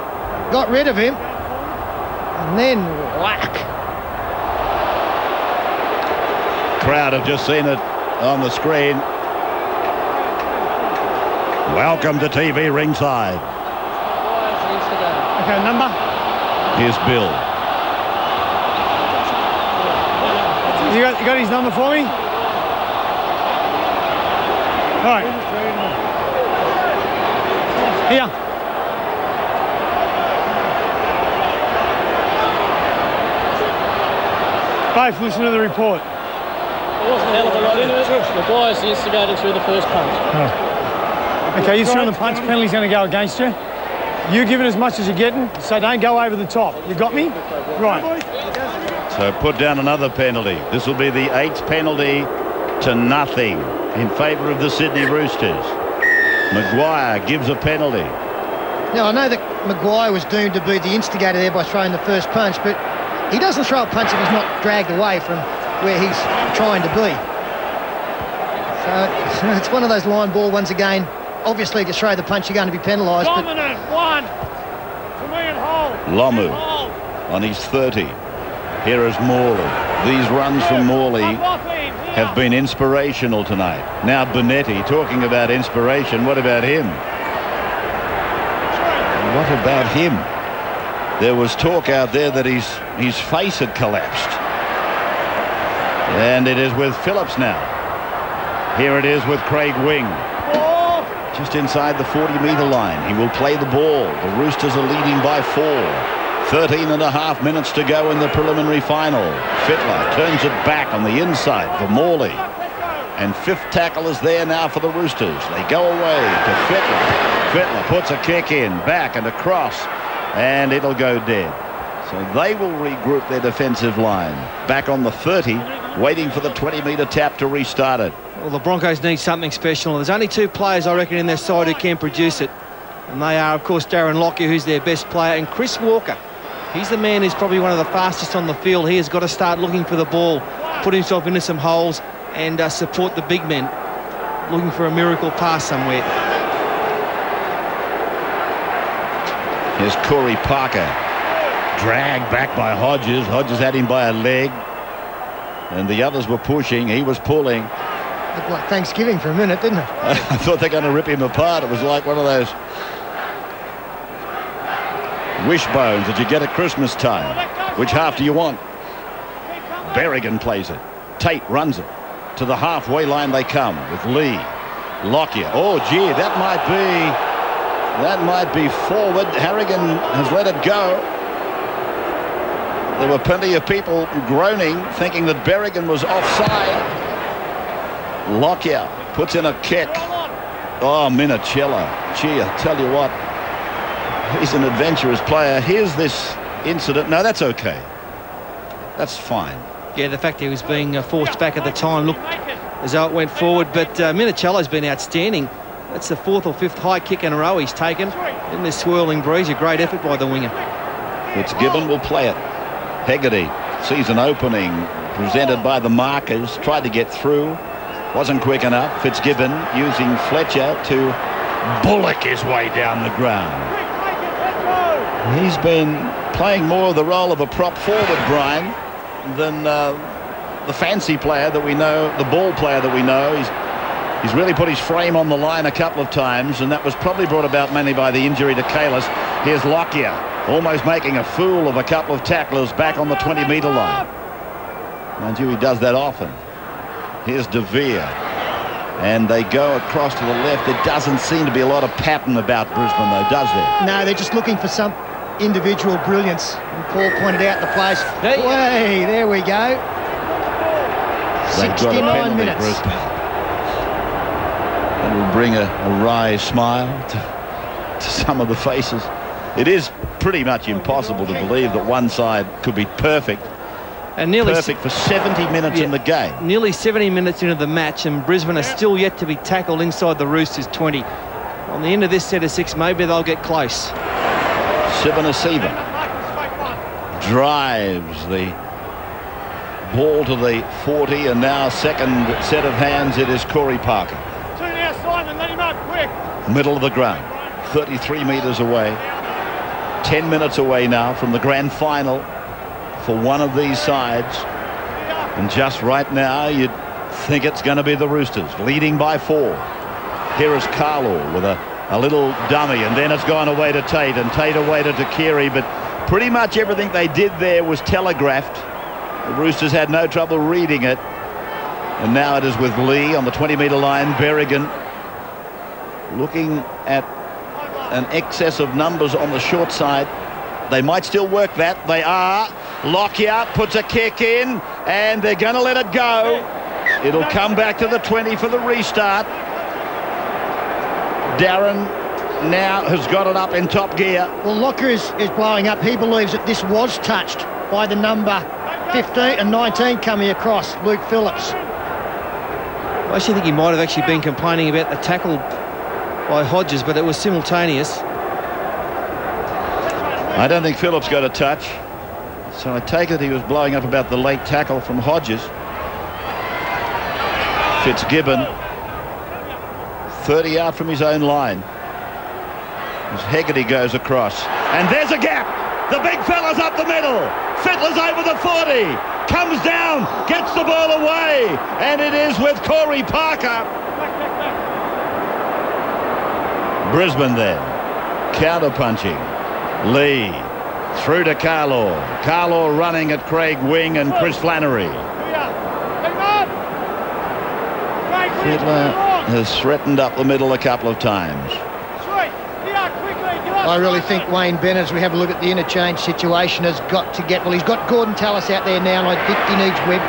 got rid of him, and then whack. Crowd have just seen it on the screen. Welcome to TV ringside. Okay, number? Here's Bill. You got his number for me? All right. Here. Both listen to the report. It wasn't a hell of a lot in it. Maguire's the instigator through the first punch. Oh. Okay, you're throwing the punch, penalty's going to go against you. You're giving as much as you're getting, so don't go over the top. You got me? Right. So put down another penalty. This will be the 8th penalty to nothing in favour of the Sydney Roosters. Maguire gives a penalty. Now, I know that Maguire was doomed to be the instigator there by throwing the first punch, but he doesn't throw a punch if he's not dragged away from where he's trying to be. So it's one of those line ball ones again. Obviously, if you throw the punch, you're going to be penalised. Dominant, one. To me and hold. Lomu on his 30. Here is Morley. These runs from Morley have been inspirational tonight. Now Benetti talking about inspiration. What about him? What about him? There was talk out there that his face had collapsed. And it is with Phillips now. Here it is with Craig Wing. Just inside the 40-metre line. He will play the ball. The Roosters are leading by 4. 13 and a half minutes to go in the preliminary final. Fittler turns it back on the inside for Morley. And fifth tackle is there now for the Roosters. They go away to Fittler. Fittler puts a kick in, back and across, and it'll go dead. So they will regroup their defensive line. Back on the 30, waiting for the 20-metre tap to restart it. Well, the Broncos need something special. There's only 2 players, I reckon, in their side who can produce it. And they are, of course, Darren Lockyer, who's their best player, and Chris Walker. He's the man who's probably one of the fastest on the field. He has got to start looking for the ball, put himself into some holes, and support the big men, looking for a miracle pass somewhere. Here's Corey Parker. Dragged back by Hodges. Hodges had him by a leg. And the others were pushing. He was pulling. Looked like Thanksgiving for a minute, didn't it? I thought they were going to rip him apart. It was like one of those wishbones that you get at Christmas time. Which half do you want? Berrigan plays it. Tate runs it. To the halfway line they come with Lee. Lockyer. Oh, gee, that might be forward. Harrigan has let it go. There were plenty of people groaning, thinking that Berrigan was offside. Lockyer puts in a kick. Oh, Minicello. Gee, I tell you what, he's an adventurous player. Here's this incident. No, that's okay. That's fine. Yeah, the fact he was being forced back at the time looked as though it went forward, but Minicello's been outstanding. That's the 4th or 5th high kick in a row he's taken in this swirling breeze. A great effort by the winger. Fitzgibbon will play it. Hegarty sees an opening presented by the markers, tried to get through, wasn't quick enough. Fitzgibbon using Fletcher to bullock his way down the ground. He's been playing more of the role of a prop forward, Brian, than the fancy player that we know, the ball player that we know. He's really put his frame on the line a couple of times, and that was probably brought about mainly by the injury to Kalis. Here's Lockyer, almost making a fool of a couple of tacklers back on the 20-metre line. Mind you, he does that often. Here's De Vere, and they go across to the left. There doesn't seem to be a lot of pattern about Brisbane, though, does there? No, they're just looking for some individual brilliance. And Paul pointed out the place. Way, there we go. 69 minutes. Brisbane. That will bring a wry smile to some of the faces. It is pretty much impossible to believe that one side could be perfect. And nearly perfect for 70 minutes in the game. Nearly 70 minutes into the match, and Brisbane are still yet to be tackled inside the Roosters 20. On the end of this set of 6, maybe they'll get close. Sivanasiva drives the ball to the 40, and now second set of hands, it is Corey Parker. 2 now, Simon, let him up, quick. Middle of the ground, 33 metres away. 10 minutes away now from the grand final for one of these sides. And just right now, you'd think it's going to be the Roosters, leading by 4. Here is Carlo with a little dummy, and then it's gone away to Tate, and Tate away to Takiri, but pretty much everything they did there was telegraphed. The Roosters had no trouble reading it. And now it is with Lee on the 20-metre line. Berrigan looking at an excess of numbers on the short side. They might still work that. They are. Lockyer puts a kick in, and they're going to let it go. It'll come back to the 20 for the restart. Darren now has got it up in top gear. Well, Lockyer is blowing up. He believes that this was touched by the number 15 and 19 coming across, Luke Phillips. I actually think he might have actually been complaining about the tackle by Hodges, but it was simultaneous. I don't think Phillips got a touch, so I take it he was blowing up about the late tackle from Hodges. Fitzgibbon 30 out from his own line as Hegarty goes across, and there's a gap. The big fella's up the middle. Fittler's over the 40, comes down, gets the ball away, and it is with Corey Parker. Brisbane then counter-punching. Lee through to Carlo. Carlo running at Craig Wing and Chris Flannery. Fittler has threatened up the middle a couple of times. I really think Wayne Bennett, as we have a look at the interchange situation, has got to get... Well, he's got Gordon Tallis out there now, and I think he needs Webb.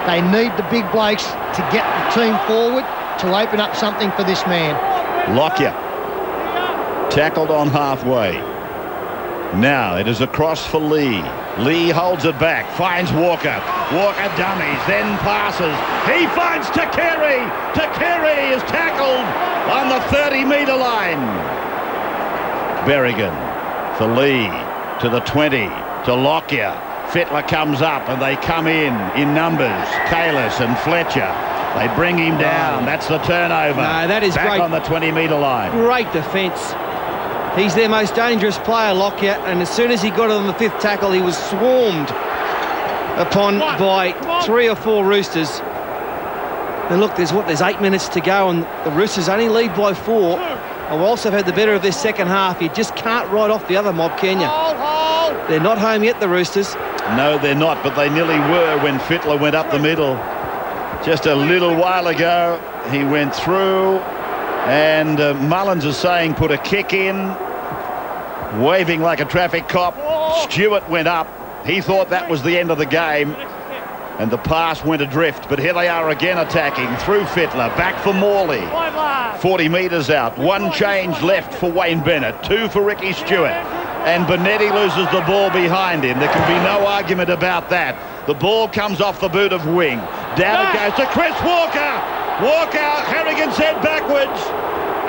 They need the big blokes to get the team forward to open up something for this man. Lockyer. Tackled on halfway. Now it is across for Lee. Lee holds it back, finds Walker. Walker dummies, then passes. He finds Takiri. Takiri is tackled on the 30-metre line. Berrigan for Lee to the 20 to Lockyer. Fittler comes up and they come in numbers. Kalis and Fletcher. They bring him down. That's the turnover. No, that is back great. On the 20-metre line. Great defence. He's their most dangerous player, Lockyer, and as soon as he got it on the 5th tackle, he was swarmed upon by 3 or 4 Roosters. And look, there's 8 minutes to go, and the Roosters only lead by 4. And we'll also have had the better of this second half. You just can't write off the other mob, can you? They're not home yet, the Roosters. No, they're not, but they nearly were when Fittler went up the middle. Just a little while ago, he went through, and Mullins is saying put a kick in, waving like a traffic cop. Stewart went up. He thought that was the end of the game, and the pass went adrift. But here they are again attacking through Fittler. Back for Morley. 40 metres out. 1 change left for Wayne Bennett. 2 for Ricky Stewart. And Bonetti loses the ball behind him. There can be no argument about that. The ball comes off the boot of Wing. Down it goes to Chris Walker. Walker, Harrigan's head backwards.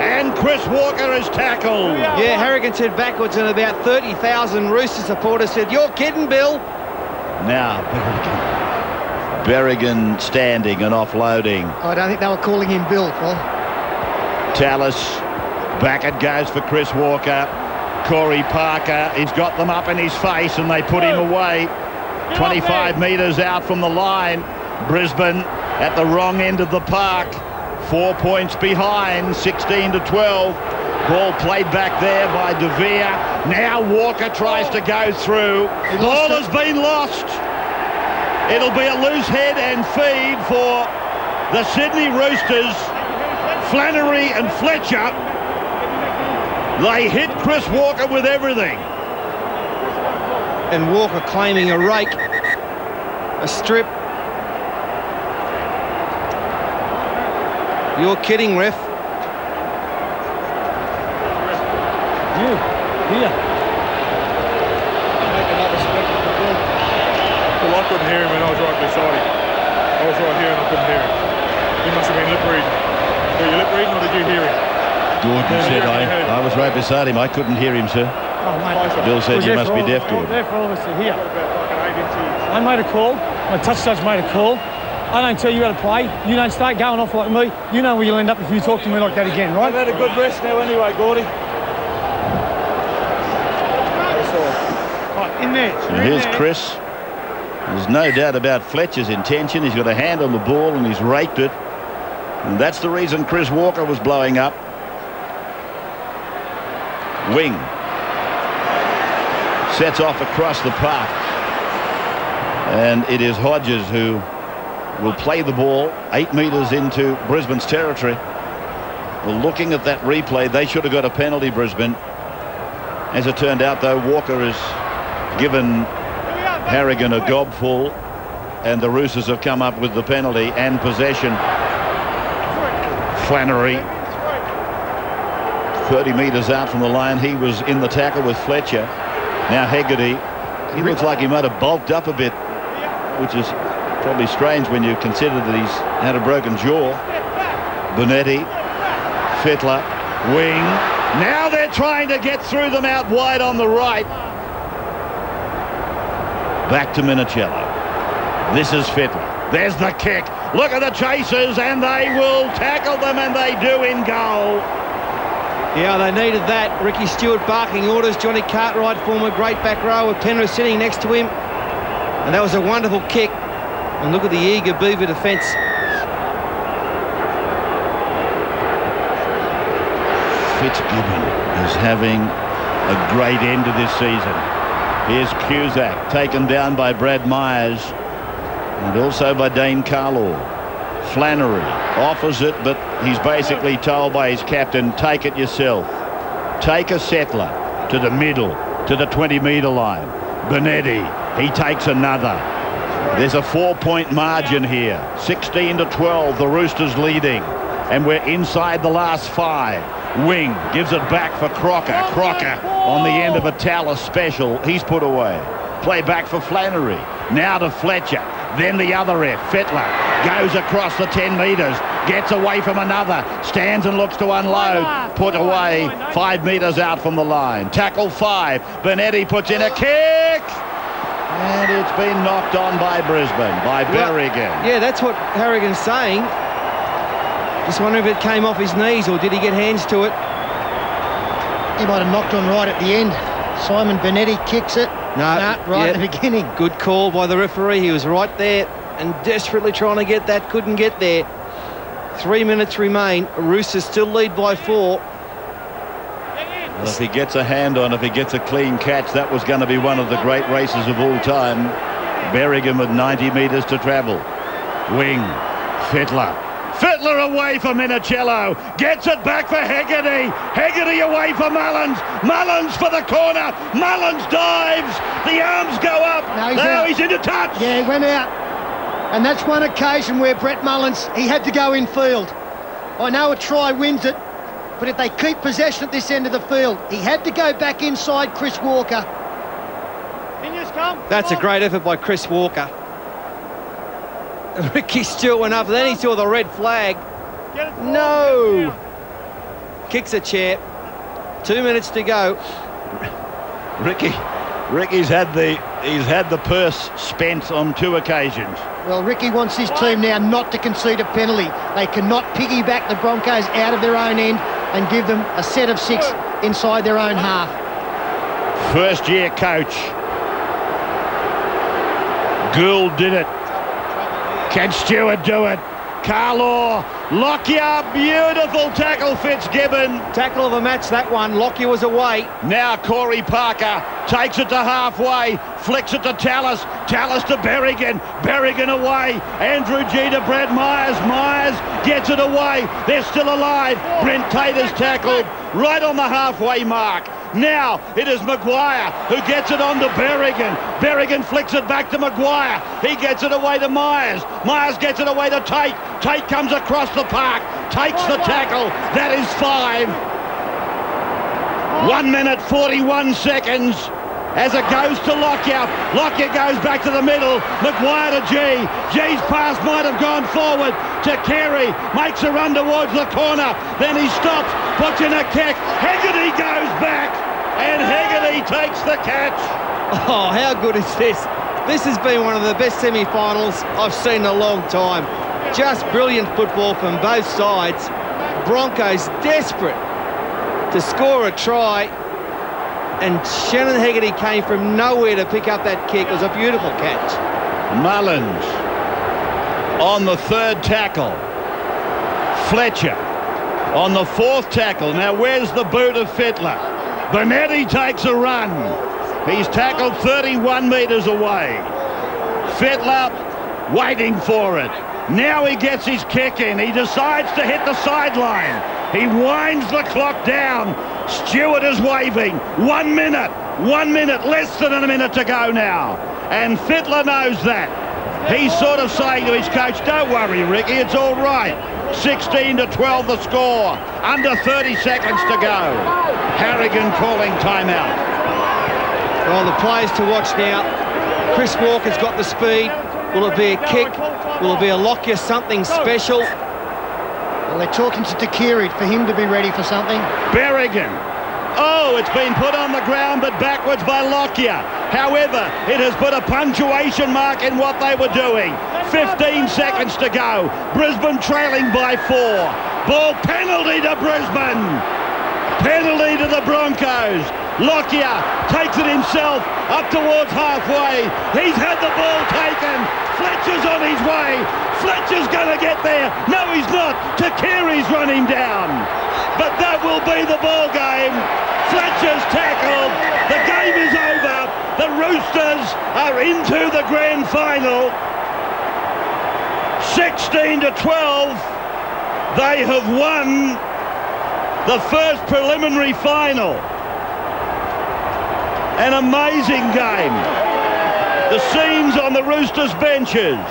And Chris Walker is tackled. Yeah, Harrigan's head backwards, and about 30,000 Rooster supporters said, "You're kidding, Bill." Now, Berrigan standing and offloading. I don't think they were calling him Bill, Paul. Tallis, back it goes for Chris Walker. Corey Parker, he's got them up in his face and they put him away. 25 metres out from the line. Brisbane at the wrong end of the park. 4 points behind, 16 to 12. Ball played back there by De Vere. Now Walker tries to go through. Ball has been lost. It'll be a loose head and feed for the Sydney Roosters. Flannery and Fletcher. They hit Chris Walker with everything. And Walker claiming a rake, a strip. You're kidding, ref. You, here. Well, I couldn't hear him and I was right beside him. I was right here and I couldn't hear him. He must have been lip reading. Were you lip reading or did you hear him? Gordon said I was right beside him. I couldn't hear him, sir. Oh, mate. Bill said you must be deaf, Gordon. There for all of us to hear. I made a call. My touch judge made a call. I don't tell you how to play. You don't start going off like me. You know where you'll end up if you talk to me like that again, right? I've had a good rest now anyway, Gordy. Right, in there. And here's Chris. There's no doubt about Fletcher's intention. He's got a hand on the ball and he's raked it. And that's the reason Chris Walker was blowing up. Wing sets off across the park. And it is Hodges who will play the ball 8 metres into Brisbane's territory. Well, looking at that replay, they should have got a penalty, Brisbane. As it turned out, though, Walker has given Harrigan a gobful, and the Roosters have come up with the penalty and possession. Flannery, 30 metres out from the line. He was in the tackle with Fletcher. Now Hegarty, he looks like he might have bulked up a bit, which is probably strange when you consider that he's had a broken jaw. Bonetti, Fittler, Wing. Now they're trying to get through them out wide on the right. Back to Minicello. This is Fittler. There's the kick. Look at the chasers, and they will tackle them, and they do in goal. Yeah, they needed that. Ricky Stewart barking orders. Johnny Cartwright, former great back row, with Penrith sitting next to him. And that was a wonderful kick. And look at the eager Beaver defence. Fitzgibbon is having a great end to this season. Here's Cusack, taken down by Brad Myers and also by Dane Carlaw. Flannery offers it, but he's basically told by his captain, take it yourself. Take a settler to the middle, to the 20-metre line. Benetti, he takes another. There's a 4-point margin here. 16-12, the Roosters leading. And we're inside the last 5. Wing gives it back for Crocker. Crocker on the end of a Tallis special. He's put away. Play back for Flannery. Now to Fletcher. Then the other F. Fittler goes across the 10 metres. Gets away from another. Stands and looks to unload. Put away 5 metres out from the line. Tackle 5. Benetti puts in a kick. And it's been knocked on by Brisbane, by Berrigan. Yeah, that's what Harrigan's saying. Just wondering if it came off his knees or did he get hands to it? He might have knocked on right at the end. Simon Benetti kicks it. Right at the beginning. Good call by the referee. He was right there and desperately trying to get that. Couldn't get there. 3 minutes remain. Roosters still lead by 4. Well, if he gets a hand on, if he gets a clean catch, that was going to be one of the great races of all time. Berrigan with 90 metres to travel. Wing. Fittler. Fittler away for Minicello. Gets it back for Hegarty. Hegarty away for Mullins. Mullins for the corner. Mullins dives. The arms go up. Now he's into touch. Yeah, he went out. And that's one occasion where Brett Mullins, he had to go in field. I know a try wins it, but if they keep possession at this end of the field, he had to go back inside Chris Walker. That's a great effort by Chris Walker. Ricky Stewart went up, then he saw the red flag. No! Kicks a chair. 2 minutes to go. Ricky's had the purse spent on 2 occasions. Well, Ricky wants his team now not to concede a penalty. They cannot piggyback the Broncos out of their own end and give them a set of 6 inside their own half. First-year coach. Gould did it. Can Stewart do it? Carlaw, Lockyer, beautiful tackle, Fitzgibbon. Tackle of the match, that one. Lockyer was away. Now Corey Parker takes it to halfway, flicks it to Tallis, Tallis to Berrigan, Berrigan away, Andrew G to Brad Myers, Myers gets it away, they're still alive, Brent Tater's tackled right on the halfway mark. Now it is Maguire who gets it on to Berrigan. Berrigan flicks it back to Maguire. He gets it away to Myers. Myers gets it away to Tate. Tate comes across the park, takes the tackle. That is 5. 1 minute 41 seconds as it goes to Lockyer. Lockyer goes back to the middle. Maguire to G. G's pass might have gone forward to Carey. Makes a run towards the corner. Then he stops, puts in a kick. Hegarty goes back and Hegarty takes the catch. Oh, how good is this? This has been one of the best semi-finals I've seen in a long time. Just brilliant football from both sides. Broncos desperate to score a try, and Shannon Hegarty came from nowhere to pick up that kick. It was a beautiful catch. Mullins on the 3rd tackle. Fletcher on the 4th tackle. Now where's the boot of Fittler? Benetti takes a run. He's tackled 31 metres away. Fittler waiting for it. Now he gets his kick in. He decides to hit the sideline. He winds the clock down. Stewart is waving. 1 minute. 1 minute. Less than a minute to go now. And Fittler knows that. He's sort of saying to his coach, don't worry, Ricky, it's all right. 16-12 the score. Under 30 seconds to go. Harrigan calling timeout. Well, the players to watch now. Chris Walker's got the speed. Will it be a kick? Will it be a Lockyer something special? Well, they're talking to Takiri for him to be ready for something. Berrigan. Oh, it's been put on the ground but backwards by Lockyer. However, it has put a punctuation mark in what they were doing. 15 seconds to go. Brisbane trailing by 4. Ball penalty to Brisbane. Penalty to the Broncos. Lockyer takes it himself up towards halfway. He's had the ball taken. Fletcher's on his way. Fletcher's going to get there. No, he's not. Takiri's run him down. But that will be the ball game. Fletcher's tackled. The game is over. The Roosters are into the grand final. 16-12, they have won the first preliminary final. An amazing game. The scenes on the Roosters benches.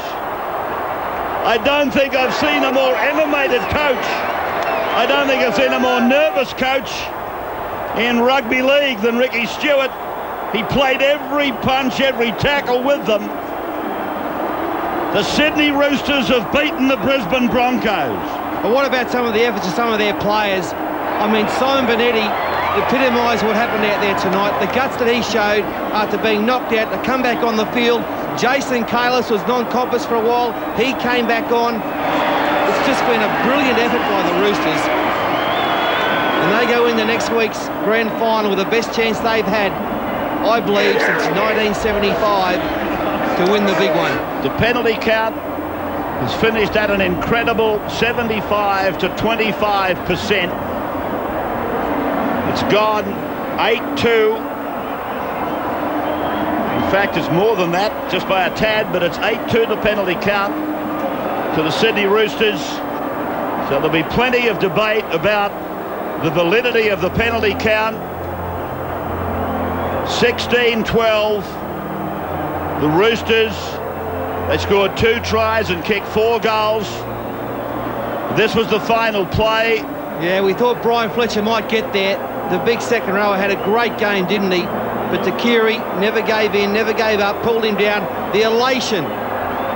I don't think I've seen a more animated coach. I don't think I've seen a more nervous coach in rugby league than Ricky Stewart. He played every punch, every tackle with them. The Sydney Roosters have beaten the Brisbane Broncos. But what about some of the efforts of some of their players? I mean, Simon Benetti epitomised what happened out there tonight. The guts that he showed after being knocked out to come back on the field. Jason Kalis was non-compass for a while. He came back on. It's just been a brilliant effort by the Roosters. And they go into next week's grand final with the best chance they've had, I believe, since 1975 to win the big one. The penalty count has finished at an incredible 75 to 25%. It's gone 8-2. In fact, it's more than that, just by a tad, but it's 8-2 the penalty count to the Sydney Roosters. So there'll be plenty of debate about the validity of the penalty count. 16-12. The Roosters, they scored 2 tries and kicked 4 goals. This was the final play. Yeah, we thought Brian Fletcher might get there. The big second rower had a great game, didn't he? But Takiri never gave in, never gave up, pulled him down. The elation.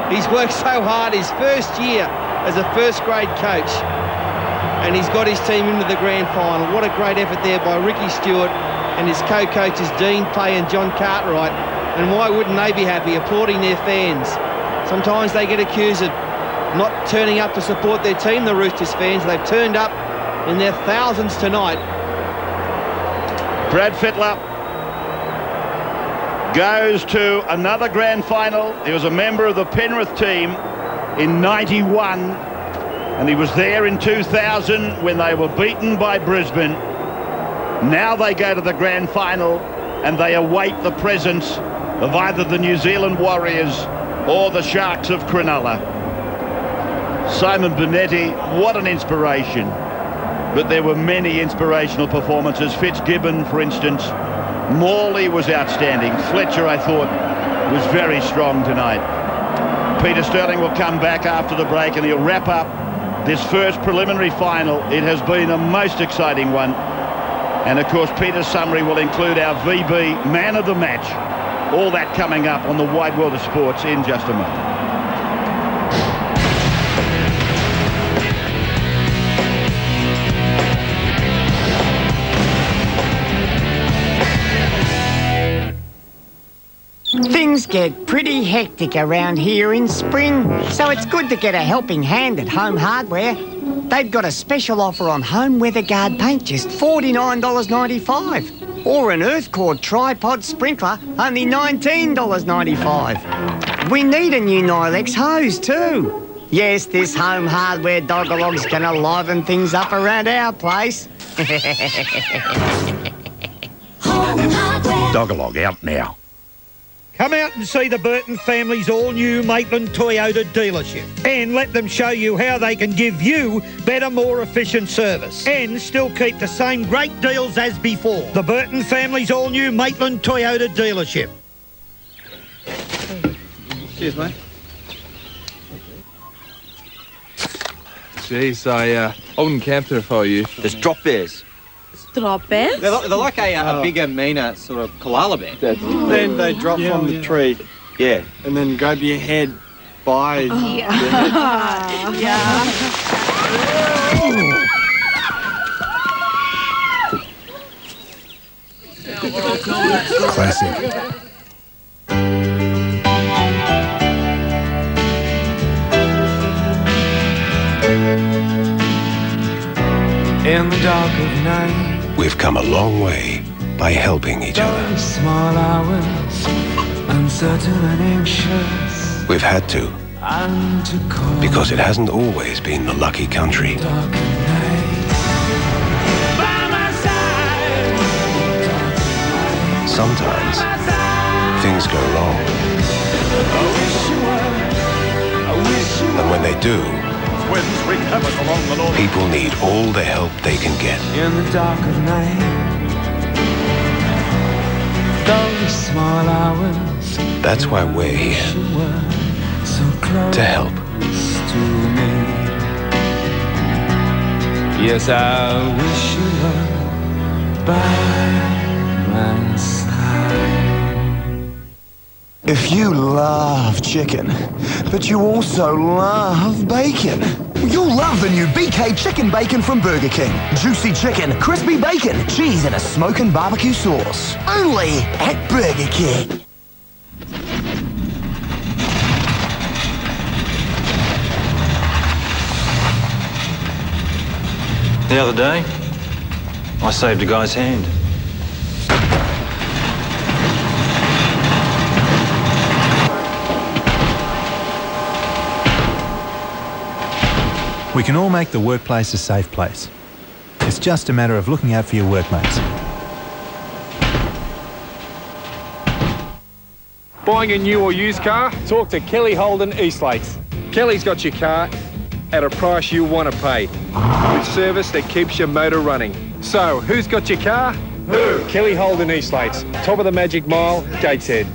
He's worked so hard his first year as a first-grade coach. And he's got his team into the grand final. What a great effort there by Ricky Stewart and his co-coaches Dean Pay and John Cartwright. And why wouldn't they be happy applauding their fans? Sometimes they get accused of not turning up to support their team, the Roosters fans. They've turned up in their thousands tonight. Brad Fittler goes to another grand final. He was a member of the Penrith team in 91, and he was there in 2000 when they were beaten by Brisbane. Now they go to the grand final and they await the presence of either the New Zealand Warriors or the Sharks of Cronulla. Simon Benetti, what an inspiration. But there were many inspirational performances. Fitzgibbon, for instance. Morley was outstanding. Fletcher, I thought, was very strong tonight. Peter Sterling will come back after the break and he'll wrap up this first preliminary final. It has been a most exciting one. And, of course, Peter's summary will include our VB Man of the Match. All that coming up on the Wide World of Sports in just a moment. Things get pretty hectic around here in spring, so it's good to get a helping hand at Home Hardware. They've got a special offer on Home Weather Guard paint, just $49.95. Or an Earthcord tripod sprinkler, only $19.95. We need a new Nilex hose too. Yes, this Home Hardware dog-a-log's gonna liven things up around our place. Home Hardware. Dog-a-log out now. Come out and see the Burton family's all-new Maitland Toyota dealership and let them show you how they can give you better, more efficient service and still keep the same great deals as before. The Burton family's all-new Maitland Toyota dealership. Cheers, mate. Jeez, I wouldn't camp there if I were you. There's drop bears. Drop bears? They're like a bigger, meaner sort of koala bear. Then they drop from the tree. Yeah. And then grab your head by Yeah. Classic. In the dark of night, We've come a long way by helping each other. small hours, uncertain and anxious, We've had to, and to call because it hasn't always been the lucky country. Sometimes things go wrong. I wish you were And when they do, Winds wreak havoc along the north. people need all the help they can get. In the dark of night, those small hours. That's why we're here, So close to help. to me. Yes, I wish you were by my side. If you love chicken, but you also love bacon, you'll love the new BK Chicken Bacon from Burger King. Juicy chicken, crispy bacon, cheese and a smoking barbecue sauce. Only at Burger King. The other day, I saved a guy's hand. We can all make the workplace a safe place. It's just a matter of looking out for your workmates. Buying a new or used car? Talk to Kelly Holden Eastlakes. Kelly's got your car at a price you want to pay, with service that keeps your motor running. So, who's got your car? Who? Kelly Holden Eastlakes, top of the Magic Mile, Gateshead.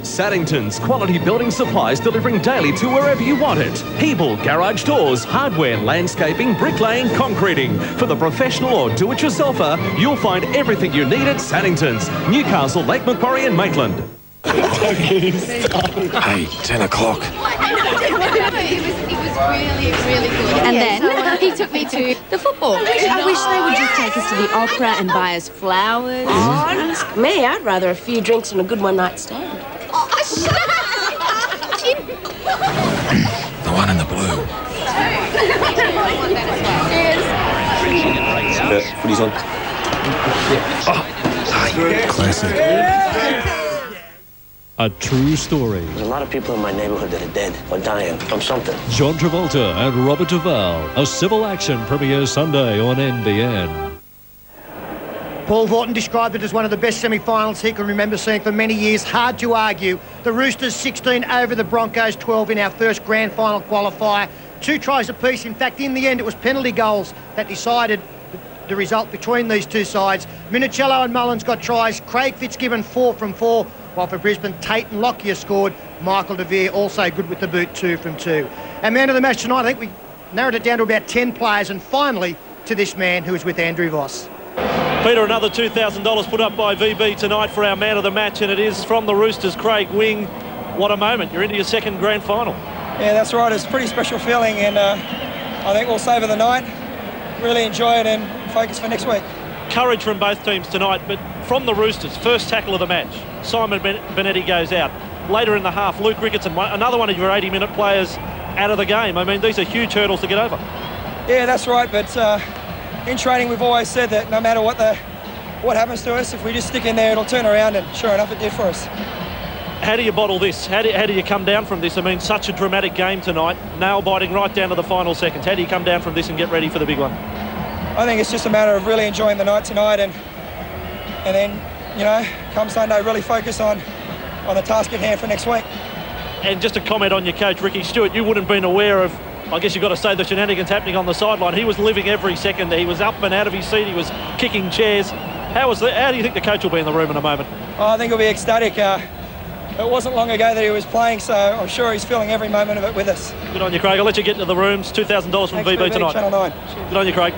Saddington's quality building supplies delivering daily to wherever you want it. Hebel garage doors, hardware, landscaping, bricklaying, concreting. For the professional or do-it-yourselfer, you'll find everything you need at Saddington's, Newcastle, Lake Macquarie and Maitland. Hey, 10 o'clock. It was really, really good. And then he took me to the football. I wish they would just take us to the opera and buy us flowers. Oh, me, I'd rather a few drinks and a good one-night stand. Oh, shut The one in the blue. Footy's on. Classic. A true story. There's a lot of people in my neighborhood that are dead or dying from something. John Travolta and Robert Duvall. A civil action premieres Sunday on NBN. Paul Vaughton described it as one of the best semi-finals he can remember seeing for many years. Hard to argue. The Roosters 16 over the Broncos 12 in our first grand final qualifier. 2 tries apiece. In fact, in the end, it was penalty goals that decided the result between these two sides. Minicello and Mullins got tries. Craig Fitzgibbon 4 from 4. While for Brisbane, Tate and Lockyer scored. Michael De Vere also good with the boot, 2 from 2. Our man of the match tonight, I think we narrowed it down to about 10 players, and finally to this man who is with Andrew Voss. Peter, another $2,000 put up by VB tonight for our man of the match, and it is from the Roosters, Craig Wing. What a moment. You're into your second grand final. Yeah, that's right. It's a pretty special feeling, and I think we'll savour the night, really enjoy it and focus for next week. Courage from both teams tonight, but from the Roosters, first tackle of the match, Simon Benetti goes out. Later in the half, Luke Ricketson, another one of your 80-minute players, out of the game. I mean, these are huge hurdles to get over. Yeah, that's right, but in training we've always said that no matter what happens to us, if we just stick in there, it'll turn around, and sure enough, it did for us. How do you bottle this? How do you come down from this? I mean, such a dramatic game tonight, nail-biting right down to the final seconds. How do you come down from this and get ready for the big one? I think it's just a matter of really enjoying the night tonight, and then, you know, come Sunday, really focus on the task at hand for next week. And just a comment on your coach, Ricky Stewart, you wouldn't have been aware of, I guess you've got to say, the shenanigans happening on the sideline. He was living every second there. He was up and out of his seat. He was kicking chairs. How do you think the coach will be in the room in a moment? I think he'll be ecstatic. It wasn't long ago that he was playing, so I'm sure he's feeling every moment of it with us. Good on you, Craig. I'll let you get into the rooms. $2,000 from VB tonight. Channel 9. Good on you, Craig.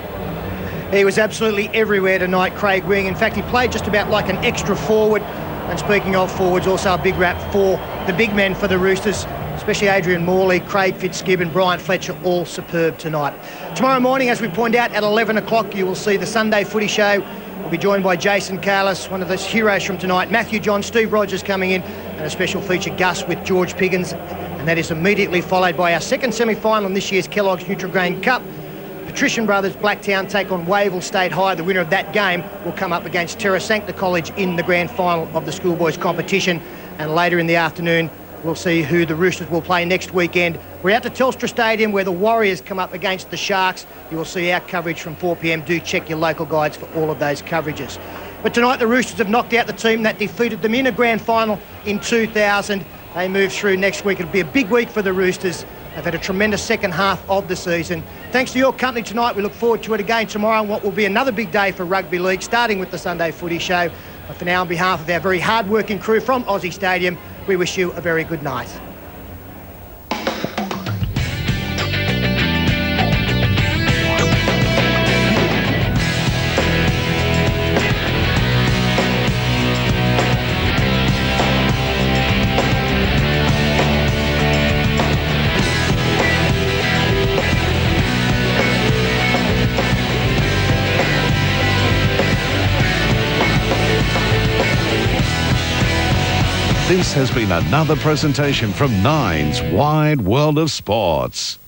He was absolutely everywhere tonight, Craig Wing. In fact, he played just about like an extra forward. And speaking of forwards, also a big rap for the big men for the Roosters, especially Adrian Morley, Craig Fitzgibbon, Brian Fletcher, all superb tonight. Tomorrow morning, as we point out, at 11 o'clock, you will see the Sunday Footy Show. We'll be joined by Jason Kalis, one of the heroes from tonight, Matthew John, Steve Rogers coming in, and a special feature, Gus, with George Piggins. And that is immediately followed by our second semi-final in this year's Kellogg's Nutrigrain Cup. Patrician Brothers Blacktown take on Wavell State High. The winner of that game will come up against Terra Sancta College in the grand final of the schoolboys competition. And later in the afternoon, we'll see who the Roosters will play next weekend. We're out to Telstra Stadium where the Warriors come up against the Sharks. You will see our coverage from 4 p.m. Do check your local guides for all of those coverages. But tonight the Roosters have knocked out the team that defeated them in a grand final in 2000. They move through next week. It'll be a big week for the Roosters. They've had a tremendous second half of the season. Thanks to your company tonight. We look forward to it again tomorrow on what will be another big day for rugby league, starting with the Sunday Footy Show. But for now, on behalf of our very hard-working crew from Aussie Stadium, we wish you a very good night. This has been another presentation from Nine's Wide World of Sports.